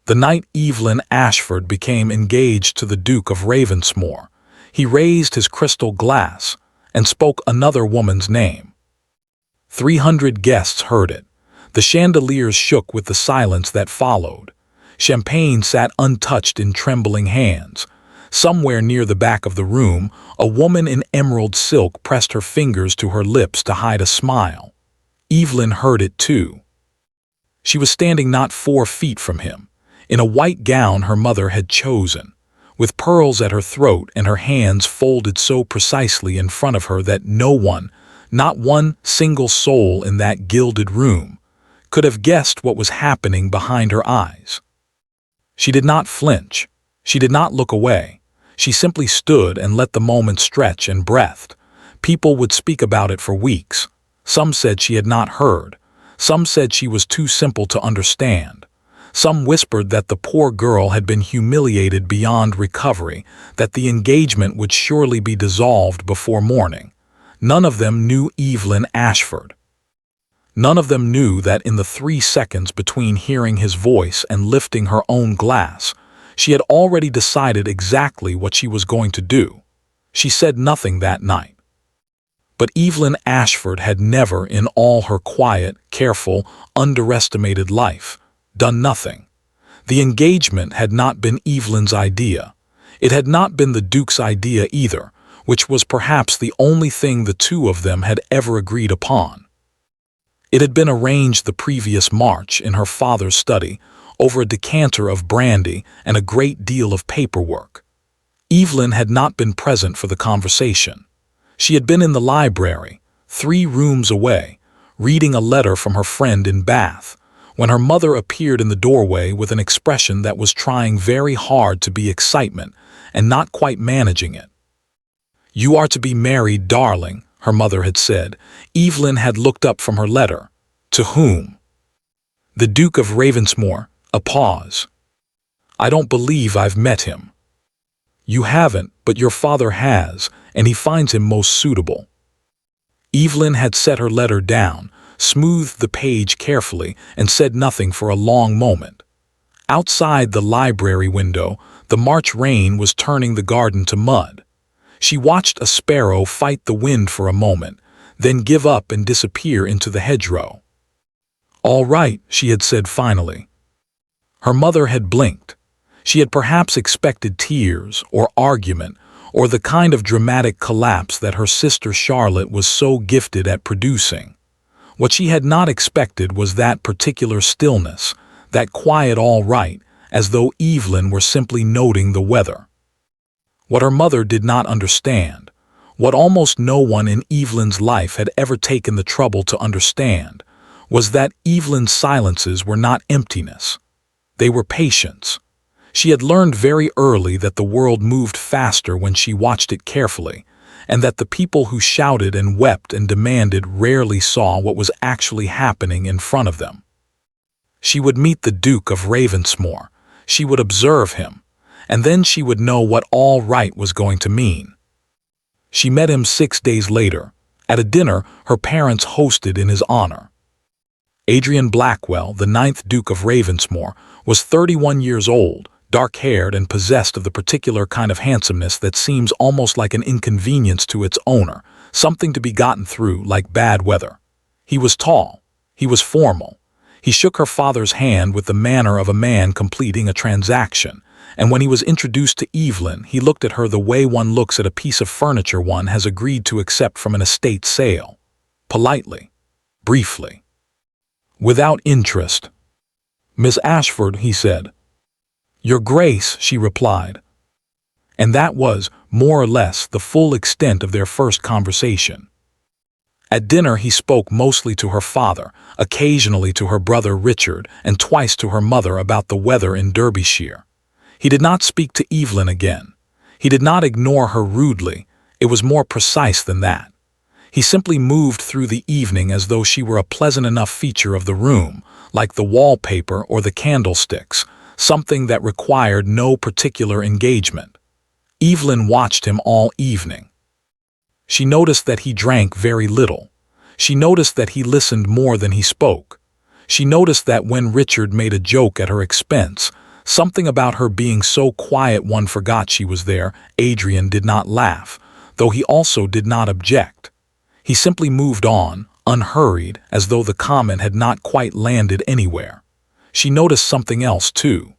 The night Evelyn Ashford became engaged to the Duke of Ravensmore, he raised his crystal glass and spoke another woman's name. 300 guests heard it. The chandeliers shook with the silence that followed. Champagne sat untouched in trembling hands. Somewhere near the back of the room, a woman in emerald silk pressed her fingers to her lips to hide a smile. Evelyn heard it too. She was standing not 4 feet from him, in a white gown her mother had chosen, with pearls at her throat and her hands folded so precisely in front of her that no one, not one single soul in that gilded room, could have guessed what was happening behind her eyes. She did not flinch. She did not look away. She simply stood and let the moment stretch and breathed. People would speak about it for weeks. Some said she had not heard. Some said she was too simple to understand. Some whispered that the poor girl had been humiliated beyond recovery, that the engagement would surely be dissolved before morning. None of them knew Evelyn Ashford. None of them knew that in the 3 seconds between hearing his voice and lifting her own glass, she had already decided exactly what she was going to do. She said nothing that night. But Evelyn Ashford had never, in all her quiet, careful, underestimated life, done nothing. The engagement had not been Evelyn's idea. It had not been the Duke's idea either, which was perhaps the only thing the two of them had ever agreed upon. It had been arranged the previous March in her father's study, over a decanter of brandy and a great deal of paperwork. Evelyn had not been present for the conversation. She had been in the library, 3 rooms away, reading a letter from her friend in Bath, when her mother appeared in the doorway with an expression that was trying very hard to be excitement and not quite managing it. "You are to be married, darling," her mother had said. Evelyn had looked up from her letter. To whom? "The Duke of Ravensmore." A pause. "I don't believe I've met him." "You haven't, but your father has, and he finds him most suitable." Evelyn had set her letter down, smoothed the page carefully, and said nothing for a long moment. Outside the library window, the March rain was turning the garden to mud. She watched a sparrow fight the wind for a moment, then give up and disappear into the hedgerow. "All right," she had said finally. Her mother had blinked. She had perhaps expected tears, or argument, or the kind of dramatic collapse that her sister Charlotte was so gifted at producing. What she had not expected was that particular stillness, that quiet all right, as though Evelyn were simply noting the weather. What her mother did not understand, what almost no one in Evelyn's life had ever taken the trouble to understand, was that Evelyn's silences were not emptiness. They were patience. She had learned very early that the world moved faster when she watched it carefully, and that the people who shouted and wept and demanded rarely saw what was actually happening in front of them. She would meet the Duke of Ravensmore. She would observe him, and then she would know what all right was going to mean. She met him 6 days later, at a dinner her parents hosted in his honor. Adrian Blackwell, the 9th Duke of Ravensmore, was 31 years old, dark-haired and possessed of the particular kind of handsomeness that seems almost like an inconvenience to its owner, something to be gotten through like bad weather. He was tall. He was formal. He shook her father's hand with the manner of a man completing a transaction, and when he was introduced to Evelyn, he looked at her the way one looks at a piece of furniture one has agreed to accept from an estate sale. Politely. Briefly. Without interest. "Miss Ashford," he said. "Your Grace," she replied. And that was, more or less, the full extent of their first conversation. At dinner he spoke mostly to her father, occasionally to her brother Richard, and twice to her mother about the weather in Derbyshire. He did not speak to Evelyn again. He did not ignore her rudely. It was more precise than that. He simply moved through the evening as though she were a pleasant enough feature of the room, like the wallpaper or the candlesticks, something that required no particular engagement. Evelyn watched him all evening. She noticed that he drank very little. She noticed that he listened more than he spoke. She noticed that when Richard made a joke at her expense, Something about her being so quiet one forgot she was there. Adrian did not laugh, though he also did not object. He simply moved on, unhurried, as though the comment had not quite landed anywhere. She noticed something else, too.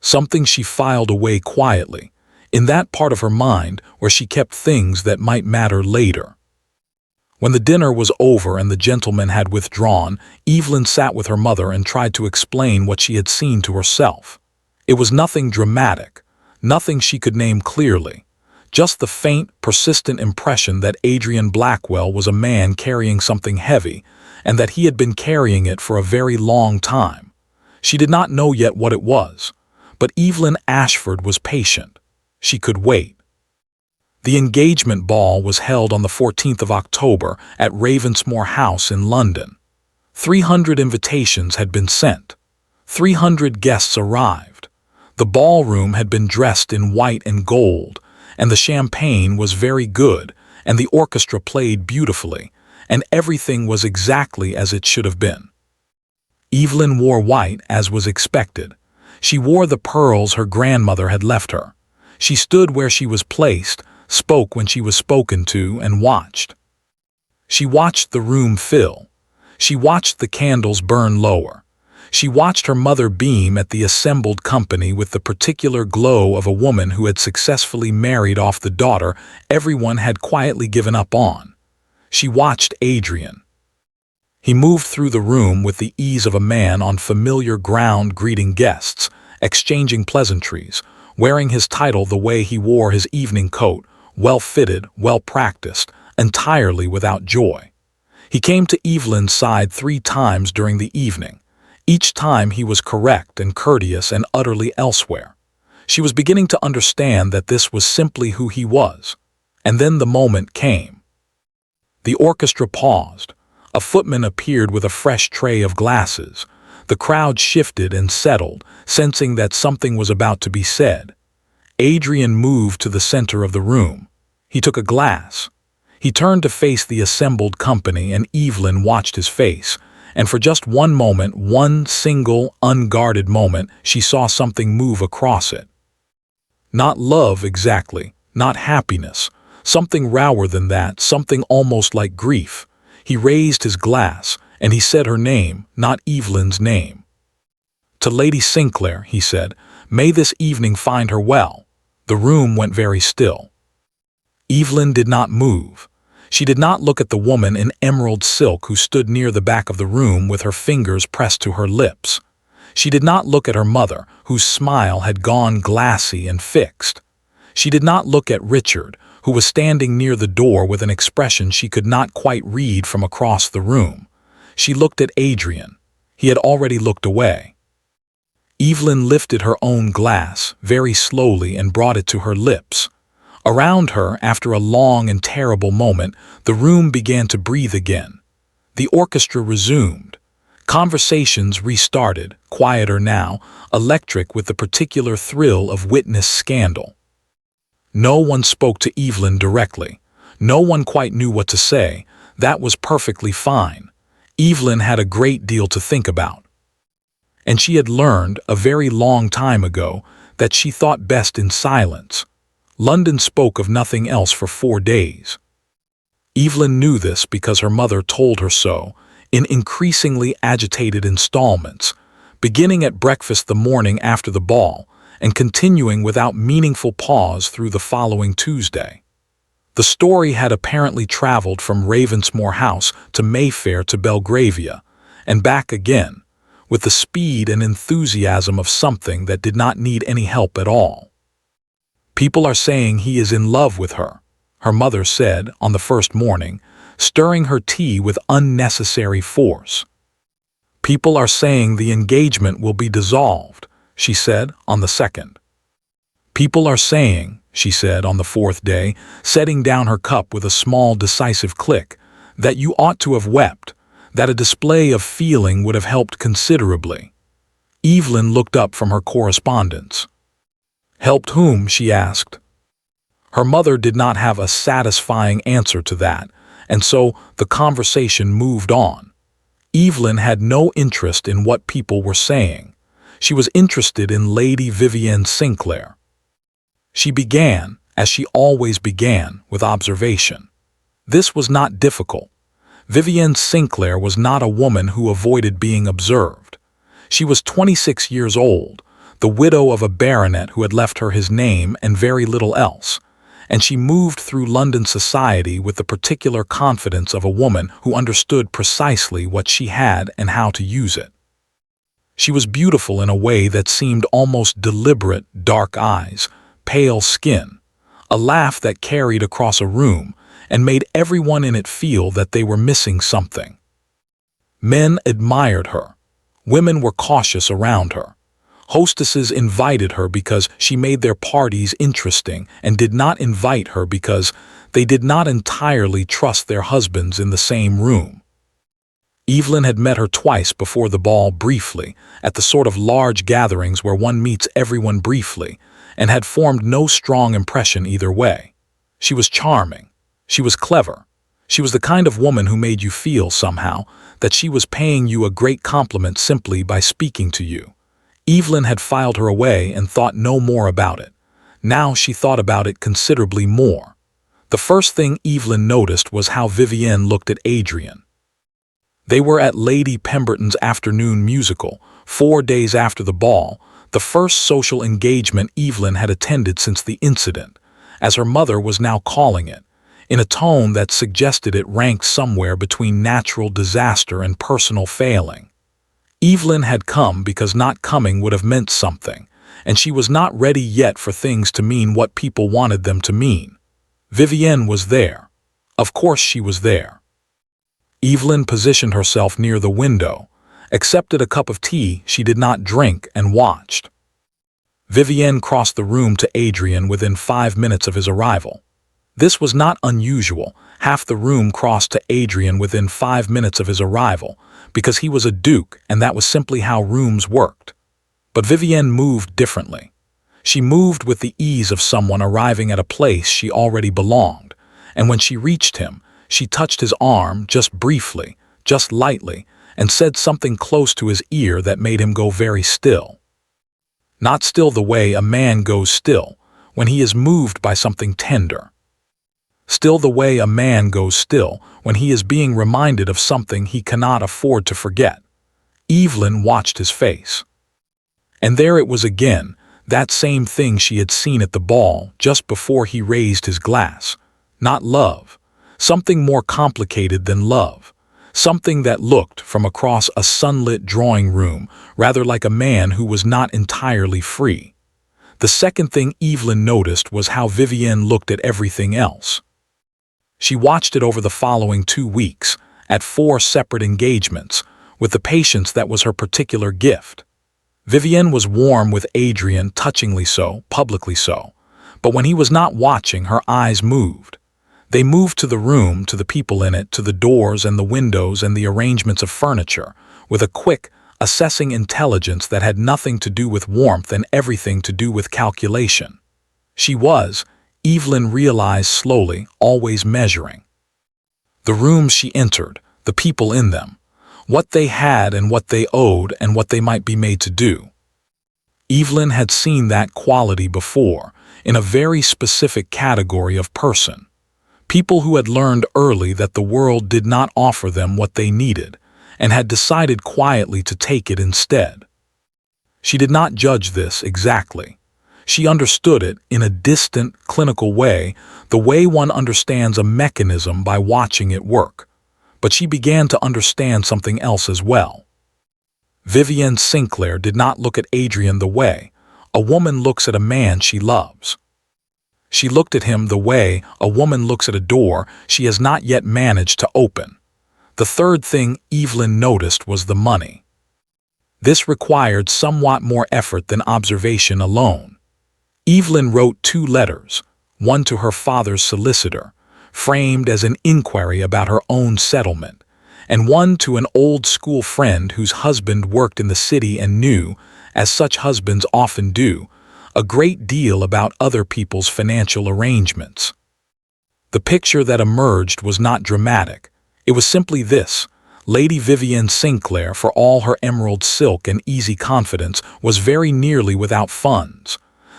Something she filed away quietly, in that part of her mind where she kept things that might matter later. When the dinner was over and the gentlemen had withdrawn, Evelyn sat with her mother and tried to explain what she had seen to herself. It was nothing dramatic, nothing she could name clearly, just the faint, persistent impression that Adrian Blackwell was a man carrying something heavy, and that he had been carrying it for a very long time. She did not know yet what it was, but Evelyn Ashford was patient. She could wait. The engagement ball was held on the 14th of October at Ravensmore House in London. 300 invitations had been sent. 300 guests arrived. The ballroom had been dressed in white and gold, and the champagne was very good, and the orchestra played beautifully, and everything was exactly as it should have been. Evelyn wore white, as was expected. She wore the pearls her grandmother had left her. She stood where she was placed, spoke when she was spoken to, and watched. She watched the room fill. She watched the candles burn lower. She watched her mother beam at the assembled company with the particular glow of a woman who had successfully married off the daughter everyone had quietly given up on. She watched Adrian. He moved through the room with the ease of a man on familiar ground, greeting guests, exchanging pleasantries, wearing his title the way he wore his evening coat, well-fitted, well-practiced, entirely without joy. He came to Evelyn's side 3 times during the evening. Each time he was correct and courteous and utterly elsewhere. She was beginning to understand that this was simply who he was. And then the moment came. The orchestra paused. A footman appeared with a fresh tray of glasses. The crowd shifted and settled, sensing that something was about to be said. Adrian moved to the center of the room. He took a glass. He turned to face the assembled company, and Evelyn watched his face. And for just one moment, one single, unguarded moment, she saw something move across it. Not love exactly, not happiness, something rawer than that, something almost like grief. He raised his glass, and he said her name, not Evelyn's name. "To Lady Sinclair," he said, "may this evening find her well." The room went very still. Evelyn did not move. She did not look at the woman in emerald silk who stood near the back of the room with her fingers pressed to her lips. She did not look at her mother, whose smile had gone glassy and fixed. She did not look at Richard, who was standing near the door with an expression she could not quite read from across the room. She looked at Adrian. He had already looked away. Evelyn lifted her own glass very slowly and brought it to her lips. Around her, after a long and terrible moment, the room began to breathe again. The orchestra resumed. Conversations restarted, quieter now, electric with the particular thrill of witnessed scandal. No one spoke to Evelyn directly. No one quite knew what to say. That was perfectly fine. Evelyn had a great deal to think about. And she had learned, a very long time ago, that she thought best in silence. London spoke of nothing else for 4 days. Evelyn knew this because her mother told her so, in increasingly agitated installments, beginning at breakfast the morning after the ball, and continuing without meaningful pause through the following Tuesday. The story had apparently traveled from Ravensmore House to Mayfair to Belgravia, and back again, with the speed and enthusiasm of something that did not need any help at all. "People are saying he is in love with her," her mother said on the first morning, stirring her tea with unnecessary force. "People are saying the engagement will be dissolved," she said on the second. "People are saying," she said on the 4th day, setting down her cup with a small decisive click, "that you ought to have wept, that a display of feeling would have helped considerably." Evelyn looked up from her correspondence. "Helped whom?" she asked. Her mother did not have a satisfying answer to that, and so the conversation moved on. Evelyn had no interest in what people were saying. She was interested in Lady Vivienne Sinclair. She began, as she always began, with observation. This was not difficult. Vivienne Sinclair was not a woman who avoided being observed. She was 26 years old, the widow of a baronet who had left her his name and very little else, and she moved through London society with the particular confidence of a woman who understood precisely what she had and how to use it. She was beautiful in a way that seemed almost deliberate: dark eyes, pale skin, a laugh that carried across a room and made everyone in it feel that they were missing something. Men admired her. Women were cautious around her. Hostesses invited her because she made their parties interesting and did not invite her because they did not entirely trust their husbands in the same room. Evelyn had met her twice before the ball briefly, at the sort of large gatherings where one meets everyone briefly, and had formed no strong impression either way. She was charming. She was clever. She was the kind of woman who made you feel, somehow, that she was paying you a great compliment simply by speaking to you. Evelyn had filed her away and thought no more about it. Now she thought about it considerably more. The first thing Evelyn noticed was how Vivienne looked at Adrian. They were at Lady Pemberton's afternoon musical, 4 days after the ball, the first social engagement Evelyn had attended since the incident, as her mother was now calling it, in a tone that suggested it ranked somewhere between natural disaster and personal failing. Evelyn had come because not coming would have meant something, and she was not ready yet for things to mean what people wanted them to mean. Vivienne was there. Of course she was there. Evelyn positioned herself near the window, accepted a cup of tea she did not drink, and watched. Vivienne crossed the room to Adrian within 5 minutes of his arrival. This was not unusual. Half the room crossed to Adrian within 5 minutes of his arrival, because he was a duke and that was simply how rooms worked. But Vivienne moved differently. She moved with the ease of someone arriving at a place she already belonged, and when she reached him, she touched his arm just briefly, just lightly, and said something close to his ear that made him go very still. Not still the way a man goes still when he is moved by something tender. Still the way a man goes still when he is being reminded of something he cannot afford to forget. Evelyn watched his face. And there it was again, that same thing she had seen at the ball just before he raised his glass. Not love. Something more complicated than love. Something that looked, from across a sunlit drawing room, rather like a man who was not entirely free. The second thing Evelyn noticed was how Vivienne looked at everything else. She watched it over the following 2 weeks, at 4 separate engagements, with the patience that was her particular gift. Vivienne was warm with Adrian, touchingly so, publicly so, but when he was not watching, her eyes moved. They moved to the room, to the people in it, to the doors and the windows and the arrangements of furniture, with a quick, assessing intelligence that had nothing to do with warmth and everything to do with calculation. She was, Evelyn realized slowly, always measuring. The rooms she entered, the people in them, what they had and what they owed and what they might be made to do. Evelyn had seen that quality before, in a very specific category of person. People who had learned early that the world did not offer them what they needed, and had decided quietly to take it instead. She did not judge this exactly. She understood it in a distant, clinical way, the way one understands a mechanism by watching it work. But she began to understand something else as well. Vivienne Sinclair did not look at Adrian the way a woman looks at a man she loves. She looked at him the way a woman looks at a door she has not yet managed to open. The third thing Evelyn noticed was the money. This required somewhat more effort than observation alone. Evelyn wrote 2 letters, one to her father's solicitor, framed as an inquiry about her own settlement, and one to an old-school friend whose husband worked in the city and knew, as such husbands often do, a great deal about other people's financial arrangements. The picture that emerged was not dramatic. It was simply this: Lady Vivienne Sinclair, for all her emerald silk and easy confidence, was very nearly without funds.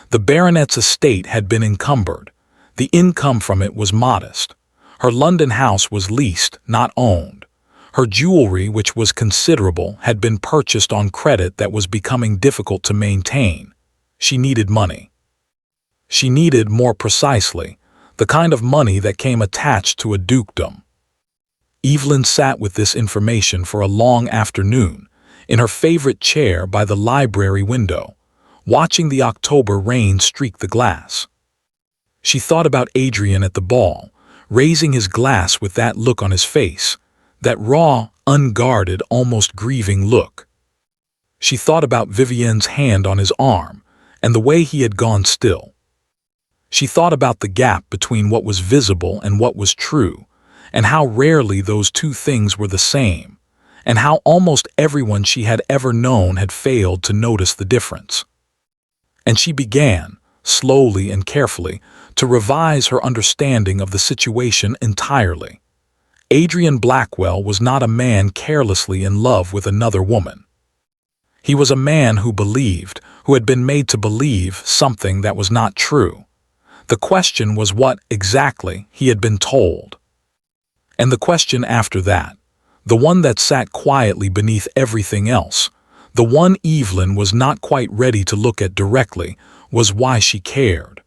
The baronet's estate had been encumbered. The income from it was modest. Her London house was leased, not owned. Her jewelry, which was considerable, had been purchased on credit that was becoming difficult to maintain. She needed money. She needed, more precisely, the kind of money that came attached to a dukedom. Evelyn sat with this information for a long afternoon, in her favorite chair by the library window, watching the October rain streak the glass. She thought about Adrian at the ball, raising his glass with that look on his face, that raw, unguarded, almost grieving look. She thought about Vivienne's hand on his arm, and the way he had gone still. She thought about the gap between what was visible and what was true, and how rarely those two things were the same, and how almost everyone she had ever known had failed to notice the difference. And she began, slowly and carefully, to revise her understanding of the situation entirely. Adrian Blackwell was not a man carelessly in love with another woman. He was a man who believed, who had been made to believe something that was not true. The question was what, exactly, he had been told. And the question after that, the one that sat quietly beneath everything else, the one Evelyn was not quite ready to look at directly, was why she cared.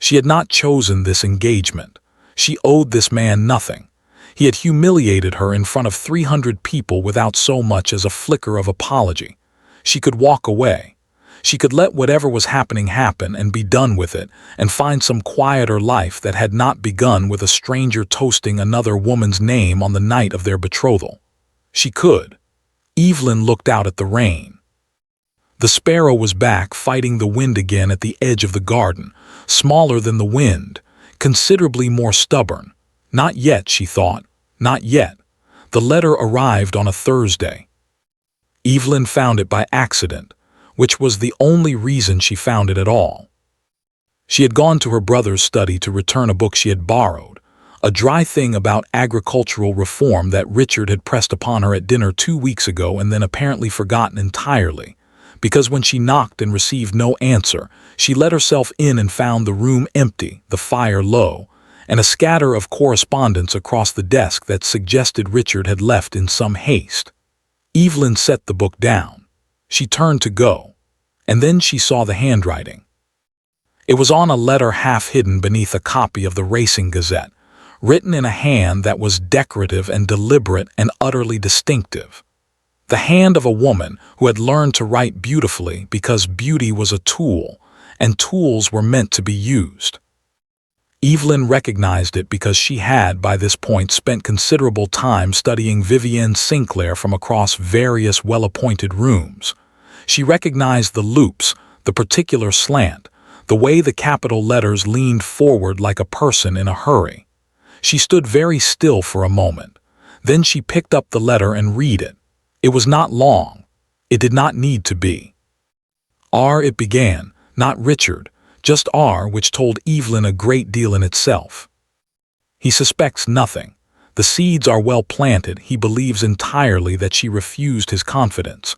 She had not chosen this engagement. She owed this man nothing. He had humiliated her in front of 300 people without so much as a flicker of apology. She could walk away. She could let whatever was happening happen and be done with it, and find some quieter life that had not begun with a stranger toasting another woman's name on the night of their betrothal. She could. Evelyn looked out at the rain. The sparrow was back, fighting the wind again at the edge of the garden, smaller than the wind, considerably more stubborn. Not yet, she thought. Not yet. The letter arrived on a Thursday. Evelyn found it by accident, which was the only reason she found it at all. She had gone to her brother's study to return a book she had borrowed, a dry thing about agricultural reform that Richard had pressed upon her at dinner 2 weeks ago and then apparently forgotten entirely, because when she knocked and received no answer, she let herself in and found the room empty, the fire low, and a scatter of correspondence across the desk that suggested Richard had left in some haste. Evelyn set the book down. She turned to go, and then she saw the handwriting. It was on a letter half hidden beneath a copy of the Racing Gazette, written in a hand that was decorative and deliberate and utterly distinctive. The hand of a woman who had learned to write beautifully because beauty was a tool, and tools were meant to be used. Evelyn recognized it because she had, by this point, spent considerable time studying Vivienne Sinclair from across various well-appointed rooms. She recognized the loops, the particular slant, the way the capital letters leaned forward like a person in a hurry. She stood very still for a moment. Then she picked up the letter and read it. It was not long. It did not need to be. R, it began, not Richard, just R, which told Evelyn a great deal in itself. He suspects nothing. The seeds are well planted. He believes entirely that she refused his confidence.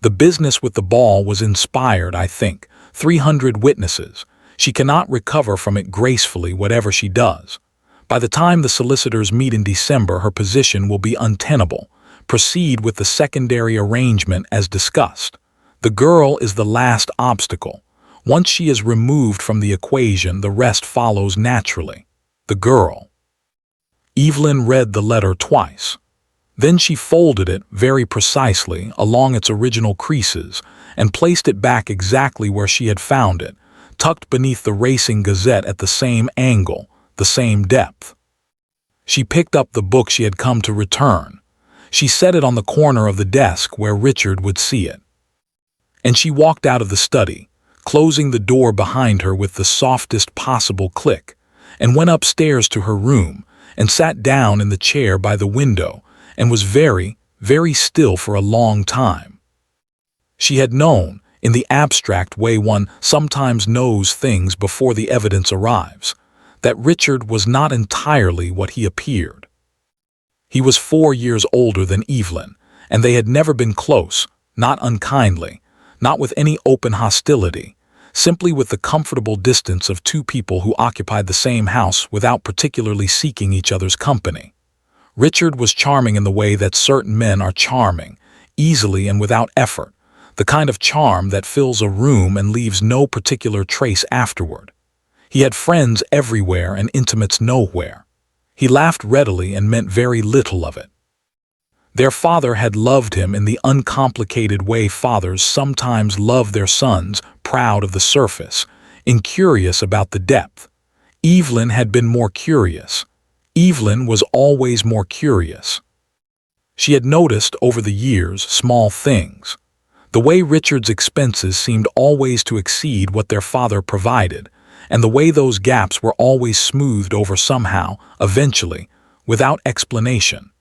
The business with the ball was inspired, I think. 300 witnesses. She cannot recover from it gracefully, whatever she does. By the time the solicitors meet in December, her position will be untenable. Proceed with the secondary arrangement as discussed. The girl is the last obstacle. Once she is removed from the equation, the rest follows naturally. The girl. Evelyn read the letter twice. Then she folded it very precisely along its original creases and placed it back exactly where she had found it, tucked beneath the Racing Gazette at the same angle, the same depth. She picked up the book she had come to return. She set it on the corner of the desk where Richard would see it. And she walked out of the study, closing the door behind her with the softest possible click, and went upstairs to her room and sat down in the chair by the window and was very, very still for a long time. She had known, in the abstract way one sometimes knows things before the evidence arrives, that Richard was not entirely what he appeared. He was 4 years older than Evelyn, and they had never been close, not unkindly, not with any open hostility, simply with the comfortable distance of two people who occupied the same house without particularly seeking each other's company. Richard was charming in the way that certain men are charming, easily and without effort, the kind of charm that fills a room and leaves no particular trace afterward. He had friends everywhere and intimates nowhere. He laughed readily and meant very little of it. Their father had loved him in the uncomplicated way fathers sometimes love their sons, proud of the surface, incurious about the depth. Evelyn had been more curious. Evelyn was always more curious. She had noticed over the years small things. The way Richard's expenses seemed always to exceed what their father provided, and the way those gaps were always smoothed over somehow, eventually, without explanation.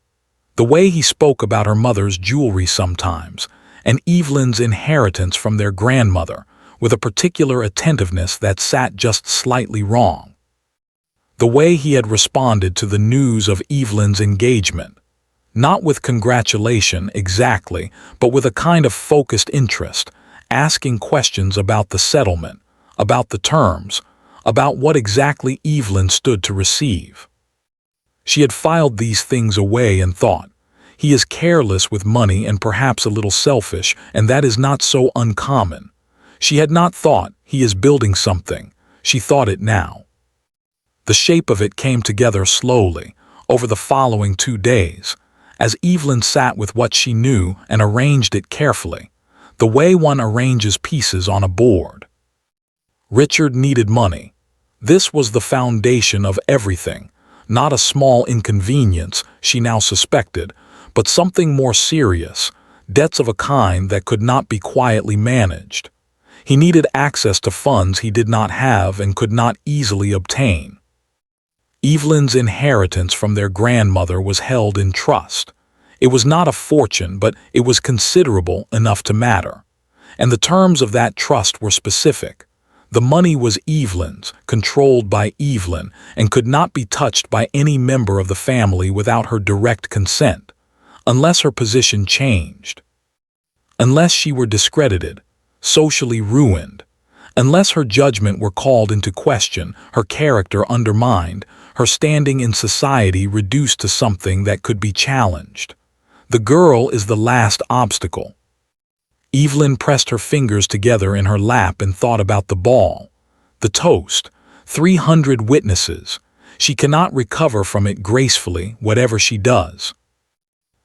The way he spoke about her mother's jewelry sometimes, and Evelyn's inheritance from their grandmother, with a particular attentiveness that sat just slightly wrong. The way he had responded to the news of Evelyn's engagement, not with congratulation exactly, but with a kind of focused interest, asking questions about the settlement, about the terms, about what exactly Evelyn stood to receive. She had filed these things away and thought, "He is careless with money and perhaps a little selfish, and that is not so uncommon." She had not thought, "He is building something." She thought it now. The shape of it came together slowly, over the following 2 days, as Evelyn sat with what she knew and arranged it carefully, the way one arranges pieces on a board. Richard needed money. This was the foundation of everything, not a small inconvenience, she now suspected, but something more serious, debts of a kind that could not be quietly managed. He needed access to funds he did not have and could not easily obtain. Evelyn's inheritance from their grandmother was held in trust. It was not a fortune, but it was considerable enough to matter. And the terms of that trust were specific. The money was Evelyn's, controlled by Evelyn, and could not be touched by any member of the family without her direct consent, unless her position changed, unless she were discredited, socially ruined, unless her judgment were called into question, her character undermined, her standing in society reduced to something that could be challenged. The girl is the last obstacle. Evelyn pressed her fingers together in her lap and thought about the ball, the toast, 300 witnesses. She cannot recover from it gracefully, whatever she does.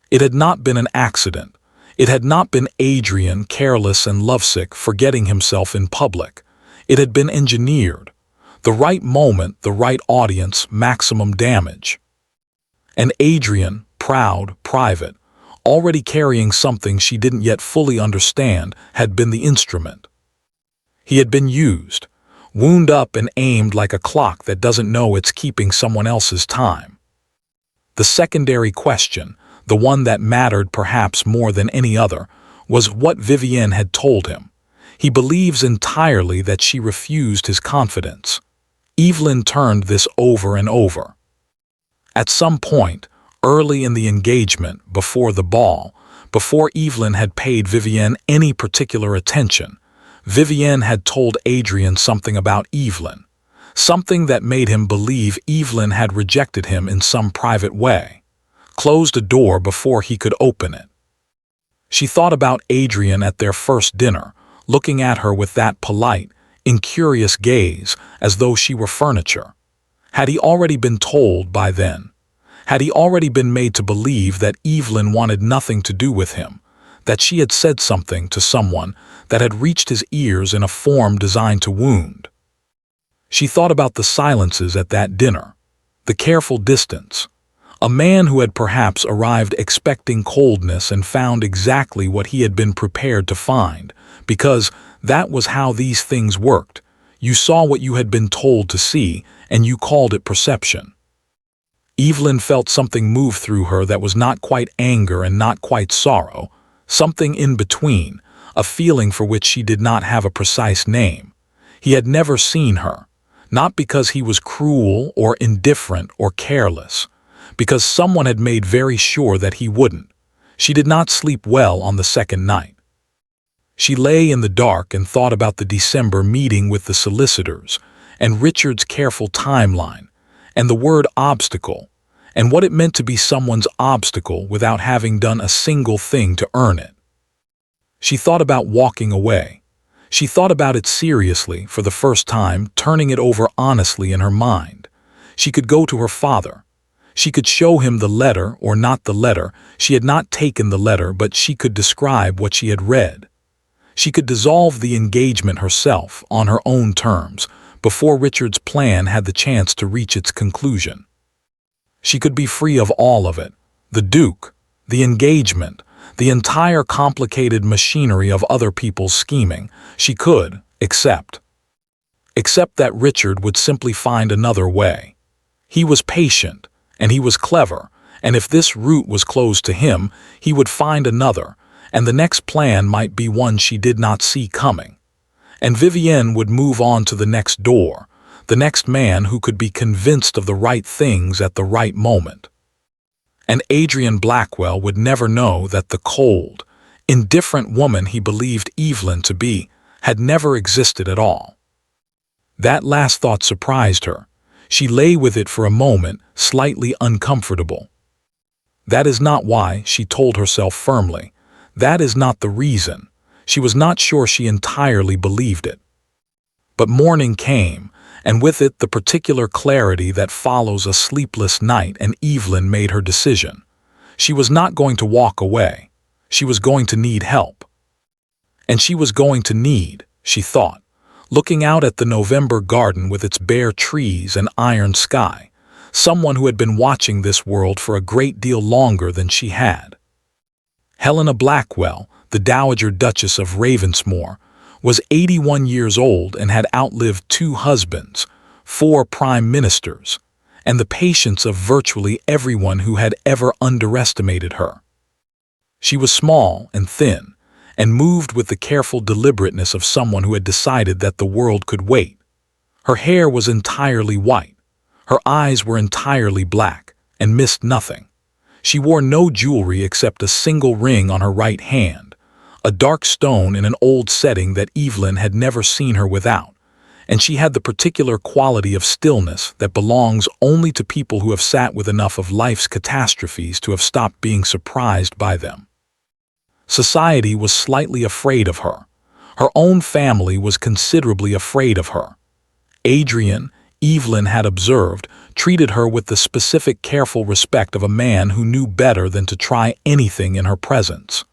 It had not been an accident. It had not been Adrian, careless and lovesick, forgetting himself in public. It had been engineered. The right moment, the right audience, maximum damage. And Adrian, proud, private, already carrying something she didn't yet fully understand, had been the instrument. He had been used, wound up and aimed like a clock that doesn't know it's keeping someone else's time. The secondary question, the one that mattered perhaps more than any other, was what Vivienne had told him. He believes entirely that she refused his confidence. Evelyn turned this over and over. At some point, early in the engagement, before the ball, before Evelyn had paid Vivienne any particular attention, Vivienne had told Adrian something about Evelyn, something that made him believe Evelyn had rejected him in some private way, closed a door before he could open it. She thought about Adrian at their first dinner, looking at her with that polite, incurious gaze, as though she were furniture. Had he already been told by then? Had he already been made to believe that Evelyn wanted nothing to do with him, that she had said something to someone that had reached his ears in a form designed to wound? She thought about the silences at that dinner, the careful distance. A man who had perhaps arrived expecting coldness and found exactly what he had been prepared to find, because that was how these things worked. You saw what you had been told to see, and you called it perception. Evelyn felt something move through her that was not quite anger and not quite sorrow, something in between, a feeling for which she did not have a precise name. He had never seen her, not because he was cruel or indifferent or careless, because someone had made very sure that he wouldn't. She did not sleep well on the second night. She lay in the dark and thought about the December meeting with the solicitors, and Richard's careful timeline, and the word obstacle, and what it meant to be someone's obstacle without having done a single thing to earn it. She thought about walking away. She thought about it seriously for the first time, turning it over honestly in her mind. She could go to her father. She could show him the letter or not the letter. She had not taken the letter, but she could describe what she had read. She could dissolve the engagement herself on her own terms before Richard's plan had the chance to reach its conclusion. She could be free of all of it, the Duke, the engagement, the entire complicated machinery of other people's scheming. She could, except that Richard would simply find another way. He was patient, and he was clever, and if this route was closed to him, he would find another, and the next plan might be one she did not see coming. And Vivienne would move on to the next door, the next man who could be convinced of the right things at the right moment. And Adrian Blackwell would never know that the cold, indifferent woman he believed Evelyn to be had never existed at all. That last thought surprised her. She lay with it for a moment, slightly uncomfortable. That is not why, she told herself firmly. That is not the reason. She was not sure she entirely believed it. But morning came, and with it the particular clarity that follows a sleepless night, and Evelyn made her decision. She was not going to walk away. She was going to need help. And she was going to need, she thought, looking out at the November garden with its bare trees and iron sky, someone who had been watching this world for a great deal longer than she had. Helena Blackwell, the Dowager Duchess of Ravensmore, was 81 years old and had outlived 2 husbands, 4 prime ministers, and the patience of virtually everyone who had ever underestimated her. She was small and thin, and moved with the careful deliberateness of someone who had decided that the world could wait. Her hair was entirely white. Her eyes were entirely black, and missed nothing. She wore no jewelry except a single ring on her right hand, a dark stone in an old setting that Evelyn had never seen her without, and she had the particular quality of stillness that belongs only to people who have sat with enough of life's catastrophes to have stopped being surprised by them. Society was slightly afraid of her. Her own family was considerably afraid of her. Adrian, Evelyn had observed, treated her with the specific careful respect of a man who knew better than to try anything in her presence.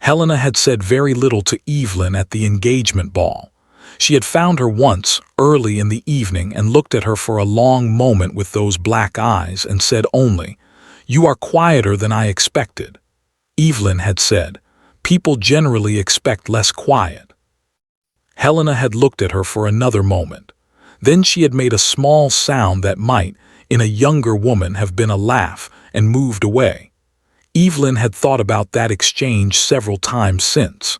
Helena had said very little to Evelyn at the engagement ball. She had found her once, early in the evening, and looked at her for a long moment with those black eyes and said only, "You are quieter than I expected." Evelyn had said, "People generally expect less quiet." Helena had looked at her for another moment. Then she had made a small sound that might, in a younger woman, have been a laugh, and moved away. Evelyn had thought about that exchange several times since.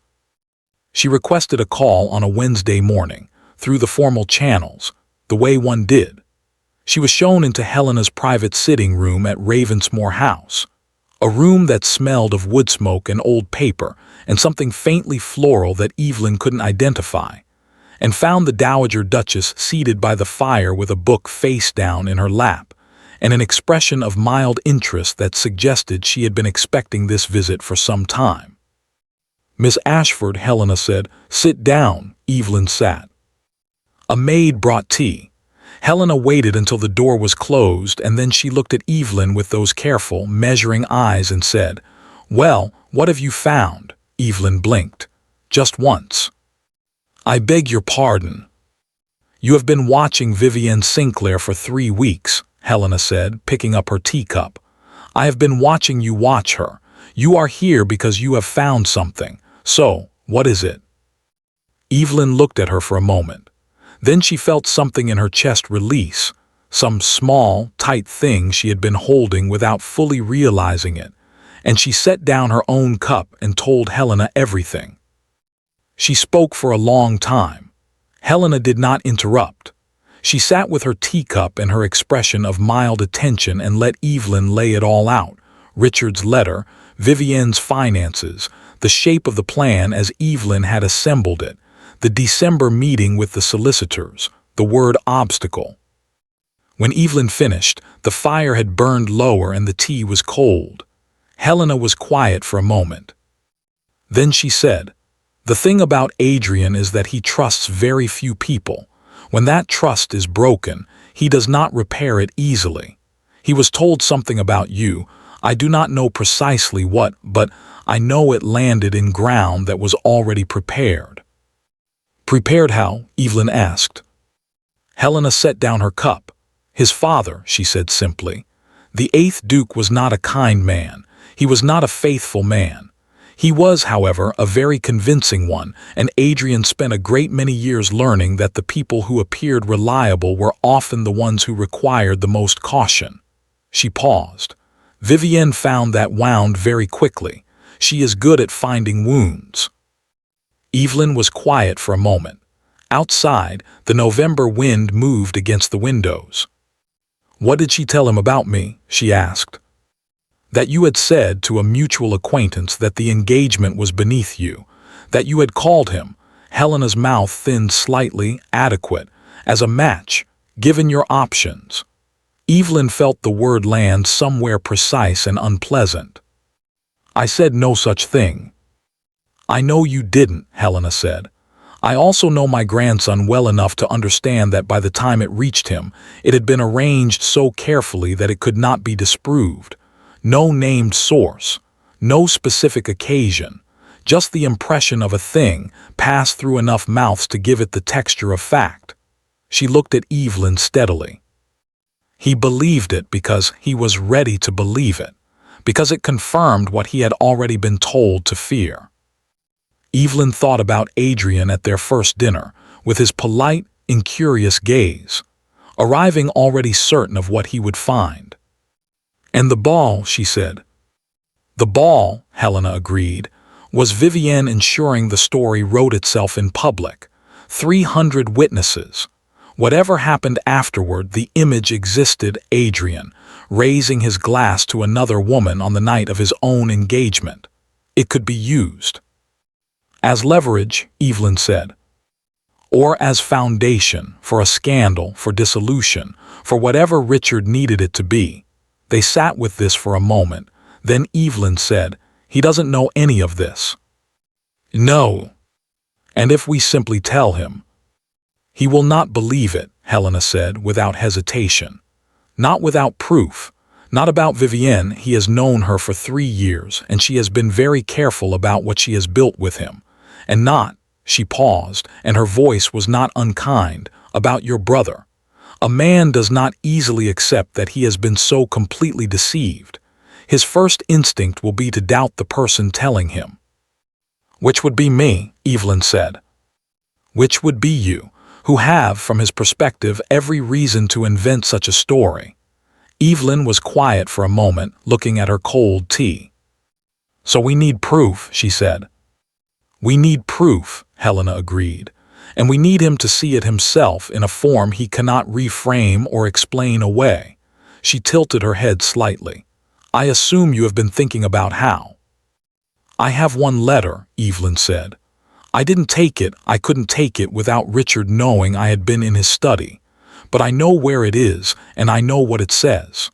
She requested a call on a Wednesday morning, through the formal channels, the way one did. She was shown into Helena's private sitting room at Ravensmore House, a room that smelled of wood smoke and old paper and something faintly floral that Evelyn couldn't identify, and found the Dowager Duchess seated by the fire with a book face down in her lap, and an expression of mild interest that suggested she had been expecting this visit for some time. "Miss Ashford," Helena said. "Sit down." Evelyn sat. A maid brought tea. Helena waited until the door was closed, and then she looked at Evelyn with those careful, measuring eyes and said, "Well, what have you found?" Evelyn blinked. Just once. "I beg your pardon." "You have been watching Vivienne Sinclair for 3 weeks, Helena said, picking up her teacup. "I have been watching you watch her. You are here because you have found something. So, what is it?" Evelyn looked at her for a moment. Then she felt something in her chest release, some small, tight thing she had been holding without fully realizing it, and she set down her own cup and told Helena everything. She spoke for a long time. Helena did not interrupt. She sat with her teacup and her expression of mild attention and let Evelyn lay it all out. Richard's letter, Vivienne's finances, the shape of the plan as Evelyn had assembled it, the December meeting with the solicitors, the word obstacle. When Evelyn finished, the fire had burned lower and the tea was cold. Helena was quiet for a moment. Then she said, "The thing about Adrian is that he trusts very few people. When that trust is broken, he does not repair it easily. He was told something about you. I do not know precisely what, but I know it landed in ground that was already prepared." "Prepared how?" Evelyn asked. Helena set down her cup. "His father," she said simply. "The 8th Duke was not a kind man. He was not a faithful man. He was, however, a very convincing one, and Adrian spent a great many years learning that the people who appeared reliable were often the ones who required the most caution." She paused. "Vivienne found that wound very quickly. She is good at finding wounds." Evelyn was quiet for a moment. Outside, the November wind moved against the windows. "What did she tell him about me?" she asked. "That you had said to a mutual acquaintance that the engagement was beneath you, that you had called him," Helena's mouth thinned slightly, "adequate, as a match, given your options." Evelyn felt the word land somewhere precise and unpleasant. "I said no such thing." "I know you didn't," Helena said. "I also know my grandson well enough to understand that by the time it reached him, it had been arranged so carefully that it could not be disproved. No named source, no specific occasion, just the impression of a thing passed through enough mouths to give it the texture of fact." She looked at Evelyn steadily. "He believed it because he was ready to believe it, because it confirmed what he had already been told to fear." Evelyn thought about Adrian at their first dinner, with his polite, incurious gaze, arriving already certain of what he would find. "And the ball," she said. "The ball," Helena agreed, "was Vivienne ensuring the story wrote itself in public. 300 witnesses. Whatever happened afterward, the image existed. Adrian, raising his glass to another woman on the night of his own engagement. It could be used." "As leverage," Evelyn said. "Or as foundation, for a scandal, for dissolution, for whatever Richard needed it to be." They sat with this for a moment. Then Evelyn said, "He doesn't know any of this." "No. And if we simply tell him?" "He will not believe it," Helena said without hesitation. "Not without proof. Not about Vivienne. He has known her for 3 years, and she has been very careful about what she has built with him. And not," she paused, and her voice was not unkind, "about your brother. A man does not easily accept that he has been so completely deceived. His first instinct will be to doubt the person telling him." "Which would be me," Evelyn said. "Which would be you, who have, from his perspective, every reason to invent such a story." Evelyn was quiet for a moment, looking at her cold tea. "So we need proof," she said. "We need proof," Helena agreed. "And we need him to see it himself in a form he cannot reframe or explain away." She tilted her head slightly. "I assume you have been thinking about how." "I have one letter," Evelyn said. "I didn't take it, I couldn't take it without Richard knowing I had been in his study. But I know where it is, and I know what it says."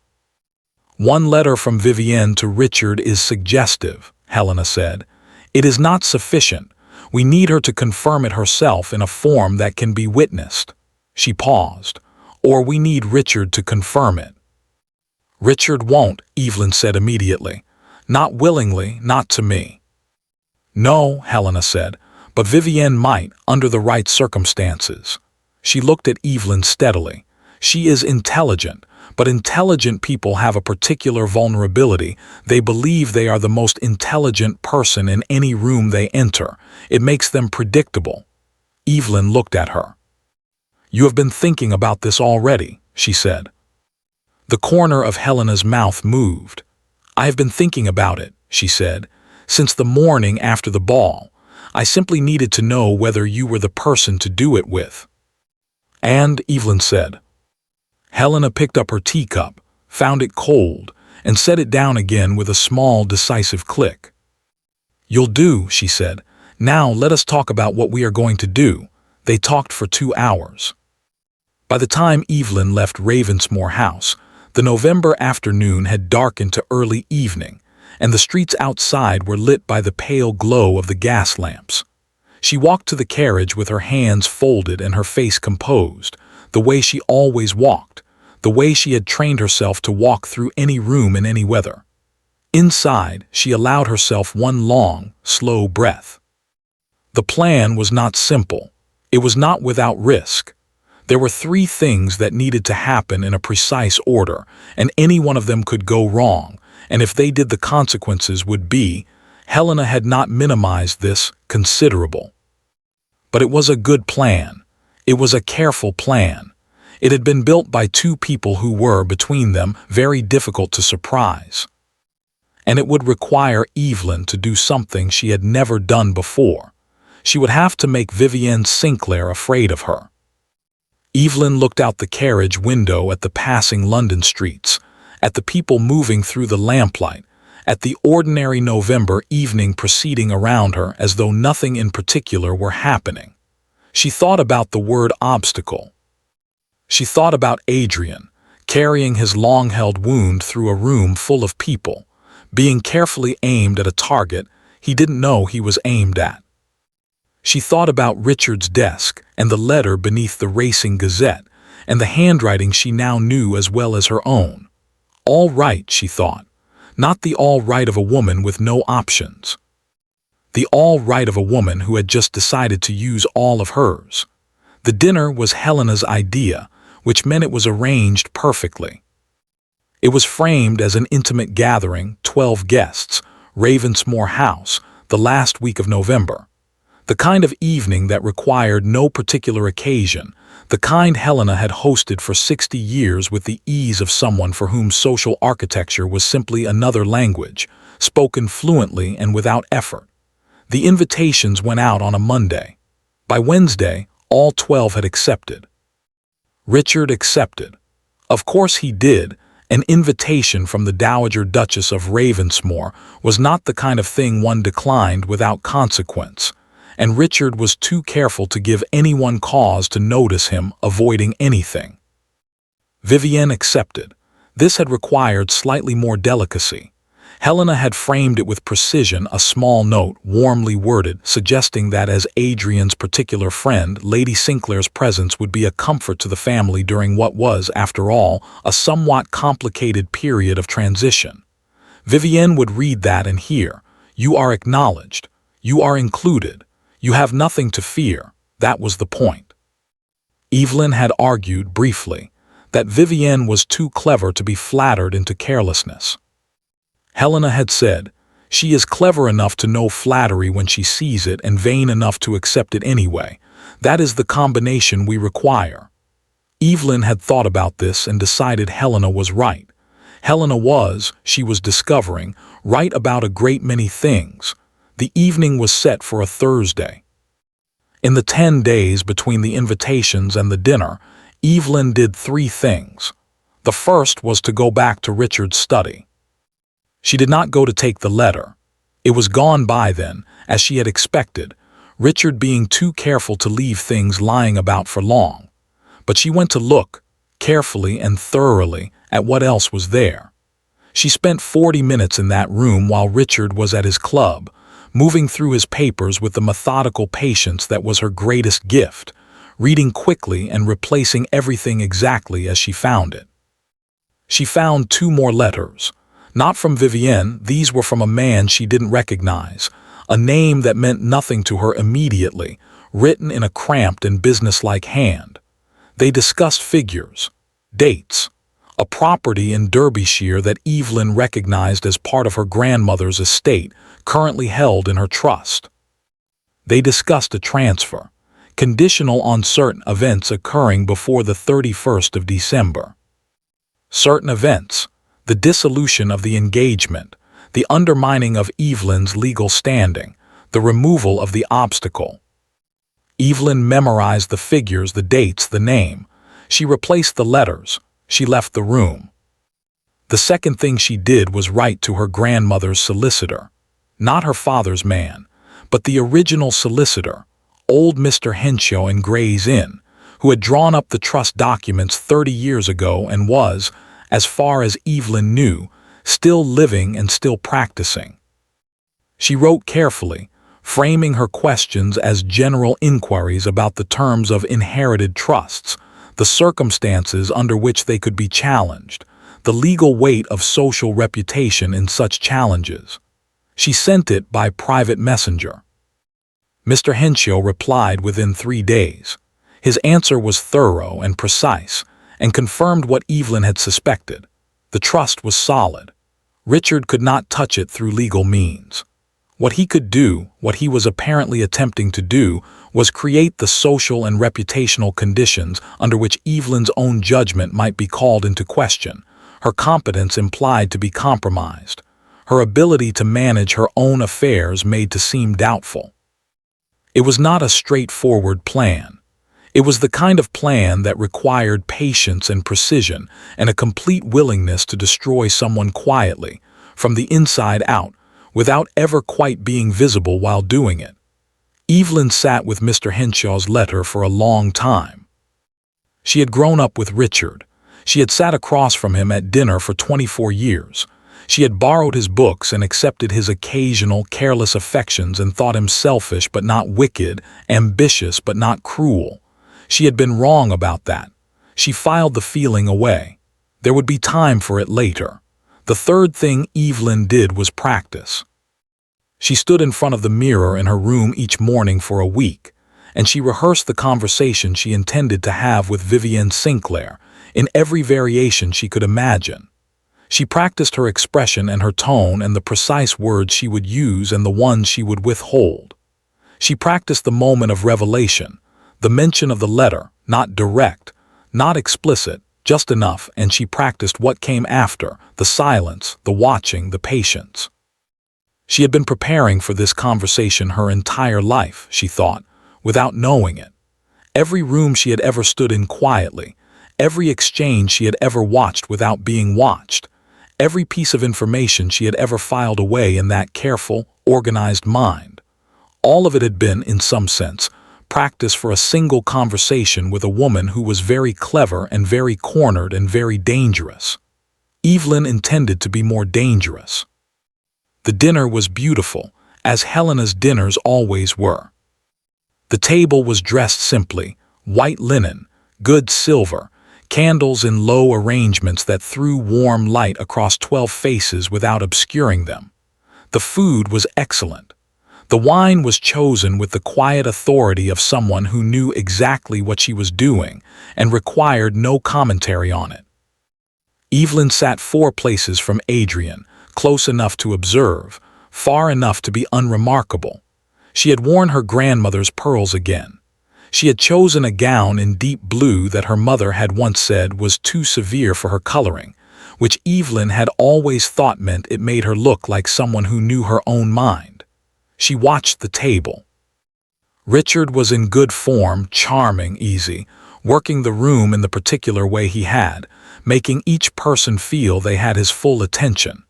"One letter from Vivienne to Richard is suggestive," Helena said. "It is not sufficient. We need her to confirm it herself in a form that can be witnessed." She paused. "Or we need Richard to confirm it." "Richard won't," Evelyn said immediately. "Not willingly, not to me." "No," Helena said, "but Vivienne might, under the right circumstances." She looked at Evelyn steadily. "She is intelligent, but intelligent people have a particular vulnerability. They believe they are the most intelligent person in any room they enter. It makes them predictable." Evelyn looked at her. "You have been thinking about this already," she said. The corner of Helena's mouth moved. "I have been thinking about it," she said, "since the morning after the ball. I simply needed to know whether you were the person to do it with." And, Evelyn said. Helena picked up her teacup, found it cold, and set it down again with a small, decisive click. "You'll do," she said. "Now let us talk about what we are going to do." They talked for 2 hours. By the time Evelyn left Ravensmore House, the November afternoon had darkened to early evening, and the streets outside were lit by the pale glow of the gas lamps. She walked to the carriage with her hands folded and her face composed, the way she always walked, the way she had trained herself to walk through any room in any weather. Inside, she allowed herself one long, slow breath. The plan was not simple. It was not without risk. There were 3 things that needed to happen in a precise order, and any one of them could go wrong, and if they did, the consequences would be— Helena had not minimized this— considerable. But it was a good plan. It was a careful plan. It had been built by 2 people who were, between them, very difficult to surprise. And it would require Evelyn to do something she had never done before. She would have to make Vivienne Sinclair afraid of her. Evelyn looked out the carriage window at the passing London streets, at the people moving through the lamplight, at the ordinary November evening proceeding around her as though nothing in particular were happening. She thought about the word obstacle. She thought about Adrian, carrying his long-held wound through a room full of people, being carefully aimed at a target he didn't know he was aimed at. She thought about Richard's desk and the letter beneath the Racing Gazette and the handwriting she now knew as well as her own. All right, she thought. Not the all right of a woman with no options. The all right of a woman who had just decided to use all of hers. The dinner was Helena's idea, which meant it was arranged perfectly. It was framed as an intimate gathering, 12 guests, Ravensmore House, the last week of November. The kind of evening that required no particular occasion, the kind Helena had hosted for 60 years with the ease of someone for whom social architecture was simply another language, spoken fluently and without effort. The invitations went out on a Monday. By Wednesday, all 12 had accepted. Richard accepted. Of course he did. An invitation from the Dowager Duchess of Ravensmore was not the kind of thing one declined without consequence, and Richard was too careful to give anyone cause to notice him avoiding anything. Vivienne accepted. This had required slightly more delicacy. Helena had framed it with precision, a small note, warmly worded, suggesting that as Adrian's particular friend, Lady Sinclair's presence would be a comfort to the family during what was, after all, a somewhat complicated period of transition. Vivienne would read that and hear, "You are acknowledged. You are included. You have nothing to fear." That was the point. Evelyn had argued, briefly, that Vivienne was too clever to be flattered into carelessness. Helena had said, "She is clever enough to know flattery when she sees it and vain enough to accept it anyway. That is the combination we require." Evelyn had thought about this and decided Helena was right. Helena was, she was discovering, right about a great many things. The evening was set for a Thursday. In the 10 days between the invitations and the dinner, Evelyn did 3 things. The first was to go back to Richard's study. She did not go to take the letter. It was gone by then, as she had expected, Richard being too careful to leave things lying about for long. But she went to look, carefully and thoroughly, at what else was there. She spent 40 minutes in that room while Richard was at his club, moving through his papers with the methodical patience that was her greatest gift, reading quickly and replacing everything exactly as she found it. She found 2 more letters. Not from Vivienne, these were from a man she didn't recognize, a name that meant nothing to her immediately, written in a cramped and businesslike hand. They discussed figures, dates, a property in Derbyshire that Evelyn recognized as part of her grandmother's estate, currently held in her trust. They discussed a transfer, conditional on certain events occurring before the 31st of December. Certain events, the dissolution of the engagement, the undermining of Evelyn's legal standing, the removal of the obstacle. Evelyn memorized the figures, the dates, the name. She replaced the letters. She left the room. The second thing she did was write to her grandmother's solicitor. Not her father's man, but the original solicitor, old Mr. Henshaw in Gray's Inn, who had drawn up the trust documents 30 years ago and was, as far as Evelyn knew, still living and still practicing. She wrote carefully, framing her questions as general inquiries about the terms of inherited trusts, the circumstances under which they could be challenged, the legal weight of social reputation in such challenges. She sent it by private messenger. Mr. Henshaw replied within 3 days. His answer was thorough and precise, and confirmed what Evelyn had suspected. The trust was solid. Richard could not touch it through legal means. What he could do, what he was apparently attempting to do, was create the social and reputational conditions under which Evelyn's own judgment might be called into question, her competence implied to be compromised, her ability to manage her own affairs made to seem doubtful. It was not a straightforward plan. It was the kind of plan that required patience and precision and a complete willingness to destroy someone quietly, from the inside out, without ever quite being visible while doing it. Evelyn sat with Mr. Henshaw's letter for a long time. She had grown up with Richard. She had sat across from him at dinner for 24 years. She had borrowed his books and accepted his occasional careless affections and thought him selfish but not wicked, ambitious but not cruel. She had been wrong about that. She filed the feeling away. There would be time for it later. The third thing Evelyn did was practice. She stood in front of the mirror in her room each morning for a week, and she rehearsed the conversation she intended to have with Vivienne Sinclair in every variation she could imagine. She practiced her expression and her tone and the precise words she would use and the ones she would withhold. She practiced the moment of revelation, the mention of the letter, not direct, not explicit, just enough, and she practiced what came after, the silence, the watching, the patience. She had been preparing for this conversation her entire life, she thought, without knowing it. Every room she had ever stood in quietly, every exchange she had ever watched without being watched, every piece of information she had ever filed away in that careful, organized mind. All of it had been, in some sense, practice for a single conversation with a woman who was very clever and very cornered and very dangerous. Evelyn intended to be more dangerous. The dinner was beautiful, as Helena's dinners always were. The table was dressed simply, white linen, good silver, candles in low arrangements that threw warm light across 12 faces without obscuring them. The food was excellent. The wine was chosen with the quiet authority of someone who knew exactly what she was doing and required no commentary on it. Evelyn sat 4 places from Adrian, close enough to observe, far enough to be unremarkable. She had worn her grandmother's pearls again. She had chosen a gown in deep blue that her mother had once said was too severe for her coloring, which Evelyn had always thought meant it made her look like someone who knew her own mind. She watched the table. Richard was in good form, charming, easy, working the room in the particular way he had, making each person feel they had his full attention.